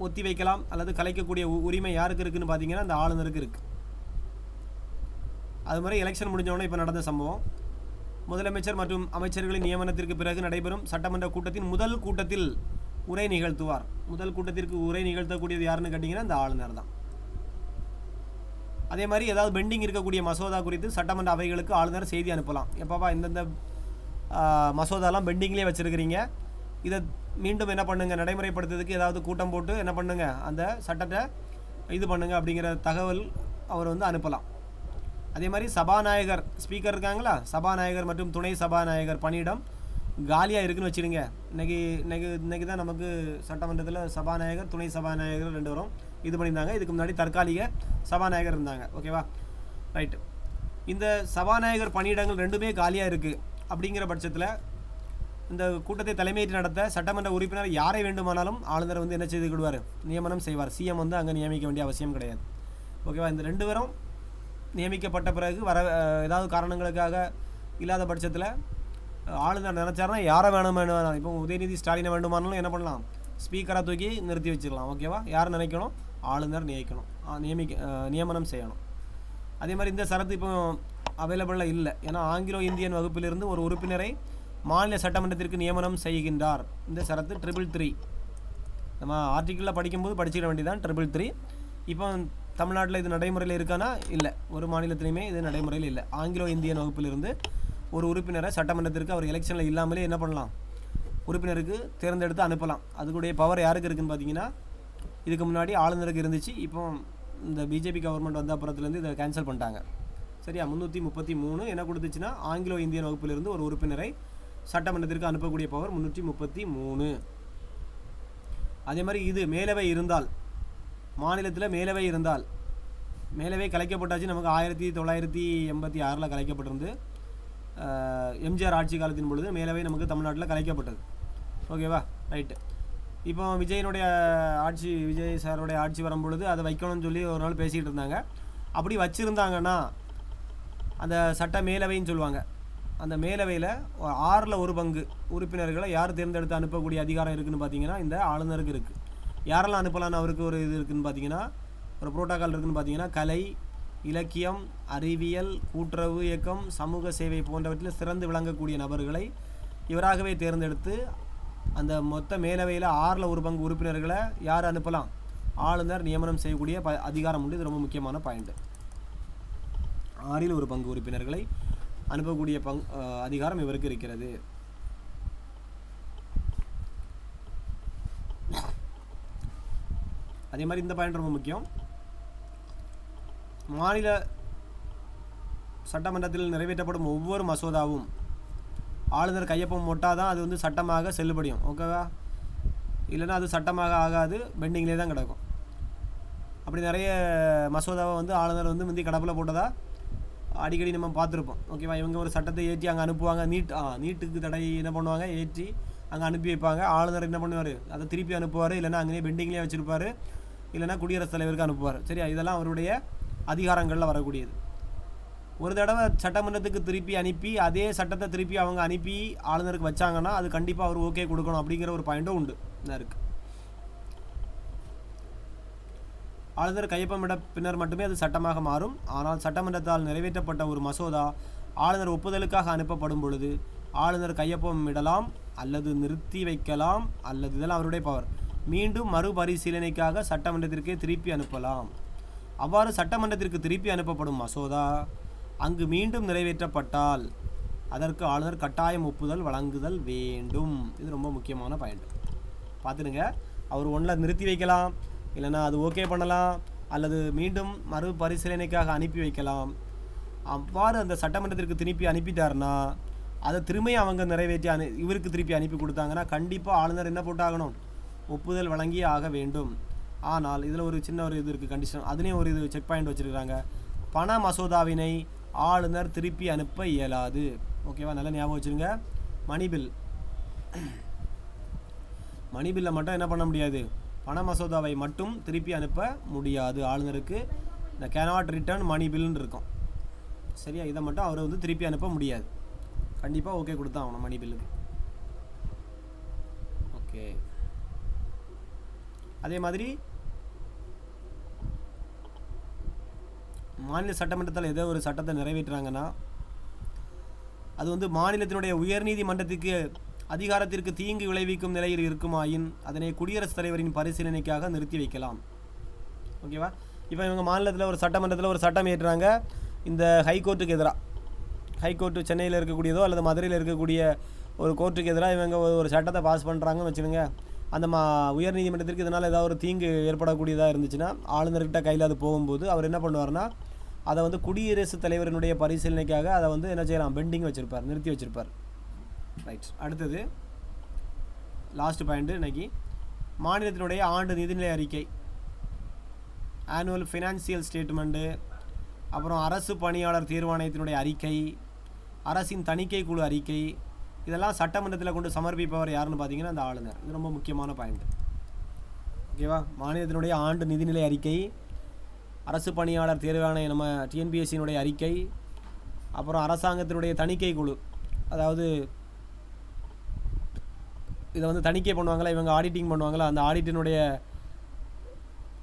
ஒத்தி வைக்கலாம், அல்லது கலைக்கக்கூடிய உரிமை யாருக்கு இருக்குதுன்னு பார்த்தீங்கன்னா அந்த ஆளுநருக்கு இருக்குது. அது மாதிரி எலெக்ஷன் முடிஞ்சவொடனே இப்போ நடந்த சம்பவம், முதலமைச்சர் மற்றும் அமைச்சர்களின் நியமனத்திற்கு பிறகு நடைபெறும் சட்டமன்ற கூட்டத்தின் முதல் கூட்டத்தில் உரை நிகழ்த்துவார். முதல் கூட்டத்திற்கு உரை நிகழ்த்தக்கூடியது யாருன்னு கேட்டிங்கன்னா இந்த ஆளுநர் தான். அதே மாதிரி ஏதாவது பெண்டிங் இருக்கக்கூடிய மசோதா குறித்து சட்டமன்ற அவைகளுக்கு ஆளுநர் செய்தி அனுப்பலாம். எப்பப்பா இந்தந்த மசோதாலாம் பெண்டிங்லேயே வச்சுருக்கிறீங்க, இதை மீண்டும் என்ன பண்ணுங்கள், நடைமுறைப்படுத்துறதுக்கு ஏதாவது கூட்டம் போட்டு என்ன பண்ணுங்கள், அந்த சட்டத்தை இது பண்ணுங்கள் அப்படிங்கிற தகவல் அவர் வந்து அனுப்பலாம். அதே மாதிரி சபாநாயகர், ஸ்பீக்கர் இருக்காங்களா, சபாநாயகர் மற்றும் துணை சபாநாயகர் பணியிடம் காலியாக இருக்குதுன்னு வச்சுடுங்க. இன்றைக்கி தான் நமக்கு சட்டமன்றத்தில் சபாநாயகர் துணை சபாநாயகர் 2 வரும் இது பண்ணியிருந்தாங்க. இதுக்கு முன்னாடி தற்காலிக சபாநாயகர் இருந்தாங்க. ஓகேவா? ரைட்டு. இந்த சபாநாயகர் பணியிடங்கள் 2மே காலியாக இருக்குது. அப்படிங்கிற பட்சத்தில் இந்த கூட்டத்தை தலைமையேற்று நடத்த சட்டமன்ற உறுப்பினர் யாரை வேண்டுமானாலும் ஆளுநர் வந்து என்ன செய்து விடுவார், நியமனம் செய்வார். சிஎம் வந்து அங்கே நியமிக்க வேண்டிய அவசியம் கிடையாது. ஓகேவா? இந்த 2 பேரும் நியமிக்கப்பட்ட பிறகு ஏதாவது காரணங்களுக்காக இல்லாத பட்சத்தில் ஆளுநர் நினச்சாருன்னா யாரை வேணுமானாலும், இப்போ உதயநிதி ஸ்டாலினை வேண்டுமானாலும் என்ன பண்ணலாம், ஸ்பீக்கராக தூக்கி நிறுத்தி வச்சிடலாம். ஓகேவா? யார் நினைக்கணும், ஆளுநர் நியமனம் செய்யணும். அதே மாதிரி இந்த சரத்து இப்போ அவைலபிளாக இல்லை. ஏன்னா ஆங்கிலோ இந்தியன் வகுப்பிலிருந்து ஒரு உறுப்பினரை மாநில சட்டமன்றத்திற்கு நியமனம் செய்கின்றார். இந்த சரத்து 333 நம்ம ஆர்டிக்கிளில் படிக்கும்போது படிச்சிட வேண்டியதான். 333 இப்போ தமிழ்நாட்டில் இது நடைமுறையில் இருக்கானா? இல்லை, ஒரு மாநிலத்திலையுமே இது நடைமுறையில் இல்லை. ஆங்கிலோ இந்தியன் வகுப்பிலிருந்து ஒரு உறுப்பினரை சட்டமன்றத்திற்கு அவர் எலெக்ஷனில் இல்லாமலே என்ன பண்ணலாம், உறுப்பினருக்கு தேர்ந்தெடுத்து அனுப்பலாம். அதுக்குடைய பவர் யாருக்கு இருக்குதுன்னு பார்த்தீங்கன்னா இதுக்கு முன்னாடி ஆளுநருக்கு இருந்துச்சு. இப்போ இந்த பிஜேபி கவர்மெண்ட் வந்த அப்புறத்துலேருந்து இதை கேன்சல் பண்ணிட்டாங்க. சரியா? 333 என்ன கொடுத்துச்சுன்னா ஆங்கிலோ இந்தியன் வகுப்பிலிருந்து ஒரு உறுப்பினரை சட்டமன்றத்திற்கு அனுப்பக்கூடிய பவர் 333. அதே மாதிரி இது மேலவை இருந்தால், மாநிலத்தில் மேலவை இருந்தால், மேலவை கலைக்கப்பட்டாச்சு. நமக்கு 1986 கலைக்கப்பட்டிருந்து எம்ஜிஆர் ஆட்சி காலத்தின் பொழுது மேலவை நமக்கு தமிழ்நாட்டில் கலைக்கப்பட்டது. ஓகேவா? ரைட்டு. இப்போ விஜய் சாரோடைய ஆட்சி வரும்பொழுது அதை வைக்கணும்னு சொல்லி ஒரு நாள் பேசிகிட்டு இருந்தாங்க. அப்படி வச்சுருந்தாங்கன்னா அந்த சட்ட மேலவைன்னு சொல்லுவாங்க. அந்த மேலவையில் 1/6 உறுப்பினர்களை யார் தேர்ந்தெடுத்து அனுப்பக்கூடிய அதிகாரம் இருக்குதுன்னு பார்த்தீங்கன்னா இந்த ஆளுநருக்கு இருக்குது. யாரெல்லாம் அனுப்பலான்னு அவருக்கு ஒரு இது இருக்குதுன்னு பார்த்தீங்கன்னா, ஒரு புரோட்டோக்கால் இருக்குதுன்னு பார்த்தீங்கன்னா, கலை, இலக்கியம், அறிவியல், கூட்டுறவு இயக்கம், சமூக சேவை போன்றவற்றில் சிறந்து விளங்கக்கூடிய நபர்களை இவராகவே தேர்ந்தெடுத்து அந்த மொத்த மேலவையில் 1/6 உறுப்பினர்களை யார் அனுப்பலாம், ஆளுநர் நியமனம் செய்யக்கூடிய அதிகாரம் உண்டு. இது ரொம்ப முக்கியமான பாயிண்ட். 1/6 உறுப்பினர்களை அனுப்பக்கூடிய அதிகாரம் இவருக்கு இருக்கிறது. அதே மாதிரி இந்த பாயிண்ட் ரொம்ப முக்கியம். மாநில சட்டமன்றத்தில் நிறைவேற்றப்படும் ஒவ்வொரு மசோதாவும் ஆளுநர் கையொப்பம் போட்டால் தான் அது வந்து சட்டமாக செல்லுபடியும். ஓகேவா? இல்லைன்னா அது சட்டமாக ஆகாது, பெண்டிங்லேயே தான் கிடக்கும். அப்படி நிறைய மசோதாவை வந்து ஆளுநர் வந்து முந்தி கடப்பில் போட்டதா அடிக்கடி நம்ம பார்த்துருப்போம். ஓகேவா? இவங்க ஒரு சட்டத்தை ஏற்றி அங்கே அனுப்புவாங்க. நீட்டுக்கு தடை என்ன பண்ணுவாங்க, ஏற்றி அங்கே அனுப்பி வைப்பாங்க. ஆளுநர் என்ன பண்ணுவார், அதை திருப்பி அனுப்புவார். இல்லைனா அங்கேயே பெண்டிங்லேயே வச்சுருப்பார். இல்லைனா குடியரசுத் தலைவருக்கு அனுப்புவார். சரியா? இதெல்லாம் அவருடைய அதிகாரங்களில் வரக்கூடியது. ஒரு தடவை சட்டமன்றத்துக்கு திருப்பி அனுப்பி அதே சட்டத்தை திருப்பி அவங்க அனுப்பி ஆளுநருக்கு வச்சாங்கன்னா அது கண்டிப்பாக அவர் ஓகே கொடுக்கணும் அப்படிங்கிற ஒரு பாயிண்ட்டும் உண்டு இருக்குது. ஆளுநர் கையொப்பமிட்ட பின்னர் மட்டுமே அது சட்டமாக மாறும். ஆனால் சட்டமன்றத்தால் நிறைவேற்றப்பட்ட ஒரு மசோதா ஆளுநர் ஒப்புதலுக்காக அனுப்பப்படும் பொழுது ஆளுநர் கையொப்பமிடலாம் அல்லது நிறுத்தி வைக்கலாம், அல்லது இதெல்லாம் அவருடைய பவர். மீண்டும் மறுபரிசீலனைக்காக சட்டமன்றத்திற்கே திருப்பி அனுப்பலாம். அவ்வாறு சட்டமன்றத்திற்கு திருப்பி அனுப்பப்படும் மசோதா அங்கு மீண்டும் நிறைவேற்றப்பட்டால் அதற்கு ஆளுநர் கட்டாயம் ஒப்புதல் வழங்குதல் வேண்டும். இது ரொம்ப முக்கியமான பாயிண்ட். பார்த்துடுங்க, அவர் ஒன்றில் நிறுத்தி வைக்கலாம், இல்லைனா அது ஓகே பண்ணலாம், அல்லது மீண்டும் மறுபரிசீலனைக்காக அனுப்பி வைக்கலாம். அவ்வாறு அந்த சட்டமன்றத்திற்கு திருப்பி அனுப்பிட்டாருன்னா அதை திரும்பி அவங்க நிறைவேற்றி இவருக்கு திருப்பி அனுப்பி கொடுத்தாங்கன்னா கண்டிப்பாக ஆளுநர் என்ன போட்டாகணும், ஒப்புதல் வழங்கி ஆக வேண்டும். ஆனால் இதில் ஒரு சின்ன ஒரு இது இருக்குது, கண்டிஷன். அதுலேயும் ஒரு இது செக் பாயிண்ட் வச்சுருக்காங்க. பண மசோதாவினை ஆளுநர் திருப்பி அனுப்ப இயலாது. ஓகேவா, நல்லா ஞாபகம் வச்சுருங்க. மணி பில்லை மட்டும் என்ன பண்ண முடியாது, பண மசோதாவை மட்டும் திருப்பி அனுப்ப முடியாது. ஆளுநருக்கு இந்த கேனாட் ரிட்டர்ன் மணி பில்னு இருக்கும். சரியா, இதை மட்டும் அவர் வந்து திருப்பி அனுப்ப முடியாது. கண்டிப்பாக ஓகே கொடுத்தா ஆகணும் மணி பில்லுக்கு. ஓகே, அதே மாதிரி மாநில சட்டமன்றத்தில் ஏதோ ஒரு சட்டத்தை நிறைவேற்றுறாங்கன்னா அது வந்து மாநிலத்தினுடைய உயர்நீதிமன்றத்துக்கு அதிகாரத்திற்கு தீங்கு விளைவிக்கும் நிலையில் இருக்குமாயின் அதனை குடியரசுத் தலைவரின் பரிசீலனைக்காக நிறுத்தி வைக்கலாம். ஓகேவா, இப்போ இவங்க மாநிலத்தில் ஒரு சட்டமன்றத்தில் ஒரு சட்டம் ஏற்றுறாங்க, இந்த ஹைகோர்ட்டுக்கு எதிராக, ஹைகோர்ட்டு சென்னையில் இருக்கக்கூடியதோ அல்லது மதுரையில் இருக்கக்கூடிய ஒரு கோர்ட்டுக்கு எதிராக இவங்க ஒரு சட்டத்தை பாஸ் பண்ணுறாங்கன்னு வச்சுக்கோங்க. அந்த உயர்நீதிமன்றத்திற்கு இதனால் ஏதாவது ஒரு தீங்கு ஏற்படக்கூடியதாக இருந்துச்சுன்னா ஆளுநர்கிட்ட கையில் அது போகும்போது அவர் என்ன பண்ணுவார்னா அதை வந்து குடியரசுத் தலைவரினுடைய பரிசீலனைக்காக அதை வந்து என்ன செய்யலாம், பெண்டிங் வச்சுருப்பார், நிறுத்தி வச்சுருப்பார். ரைட், அடுத்தது லாஸ்ட் பாயிண்ட்டு இன்னைக்கு மாநிலத்தினுடைய ஆண்டு நிதிநிலை அறிக்கை, ஆனுவல் ஃபினான்சியல் ஸ்டேட்மெண்ட்டு, அப்புறம் அரசு பணியாளர் தேர்வாணையத்தினுடைய அறிக்கை, அரசின் தணிக்கை குழு அறிக்கை, இதெல்லாம் சட்டமன்றத்தில் கொண்டு சமர்ப்பிப்பவர் யாருன்னு பார்த்தீங்கன்னா அந்த ஆளுநர். இது ரொம்ப முக்கியமான பாயிண்ட். ஓகேவா, மாநிலத்தினுடைய ஆண்டு நிதிநிலை அறிக்கை, அரசு பணியாளர் தேர்வாணைய நம்ம டிஎன்பிஎஸ்சியினுடைய அறிக்கை, அப்புறம் அரசாங்கத்தினுடைய தணிக்கை குழு, அதாவது இதை வந்து தணிக்கை பண்ணுவாங்களா, இவங்க ஆடிட்டிங் பண்ணுவாங்களா, அந்த ஆடிட்டினுடைய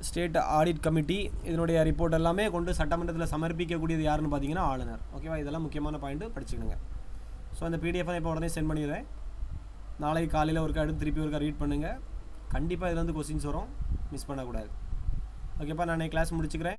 ஸ்டேட் ஆடிட் கமிட்டி, இதனுடைய ரிப்போர்ட் எல்லாமே கொண்டு சட்டமன்றத்தில் சமர்ப்பிக்கக்கூடியது யாருன்னு பார்த்தீங்கன்னா ஆளுநர். ஓகேவா, இதெல்லாம் முக்கியமான பாயிண்ட்டு படிச்சுக்கணுங்க. ஸோ அந்த பிடிஎஃப் இப்போ உடனே சென்ட் பண்ணிடுறேன். நாளைக்கு காலையில் ஒருக்கா எடுத்து திருப்பி ஒருக்கா ரீட் பண்ணுங்கள். கண்டிப்பாக இதில் வந்து கொஸ்டின்ஸ் வரும், மிஸ் பண்ணக்கூடாது. ஓகேப்பா, நான் கிளாஸ் முடிச்சுக்கிறேன்.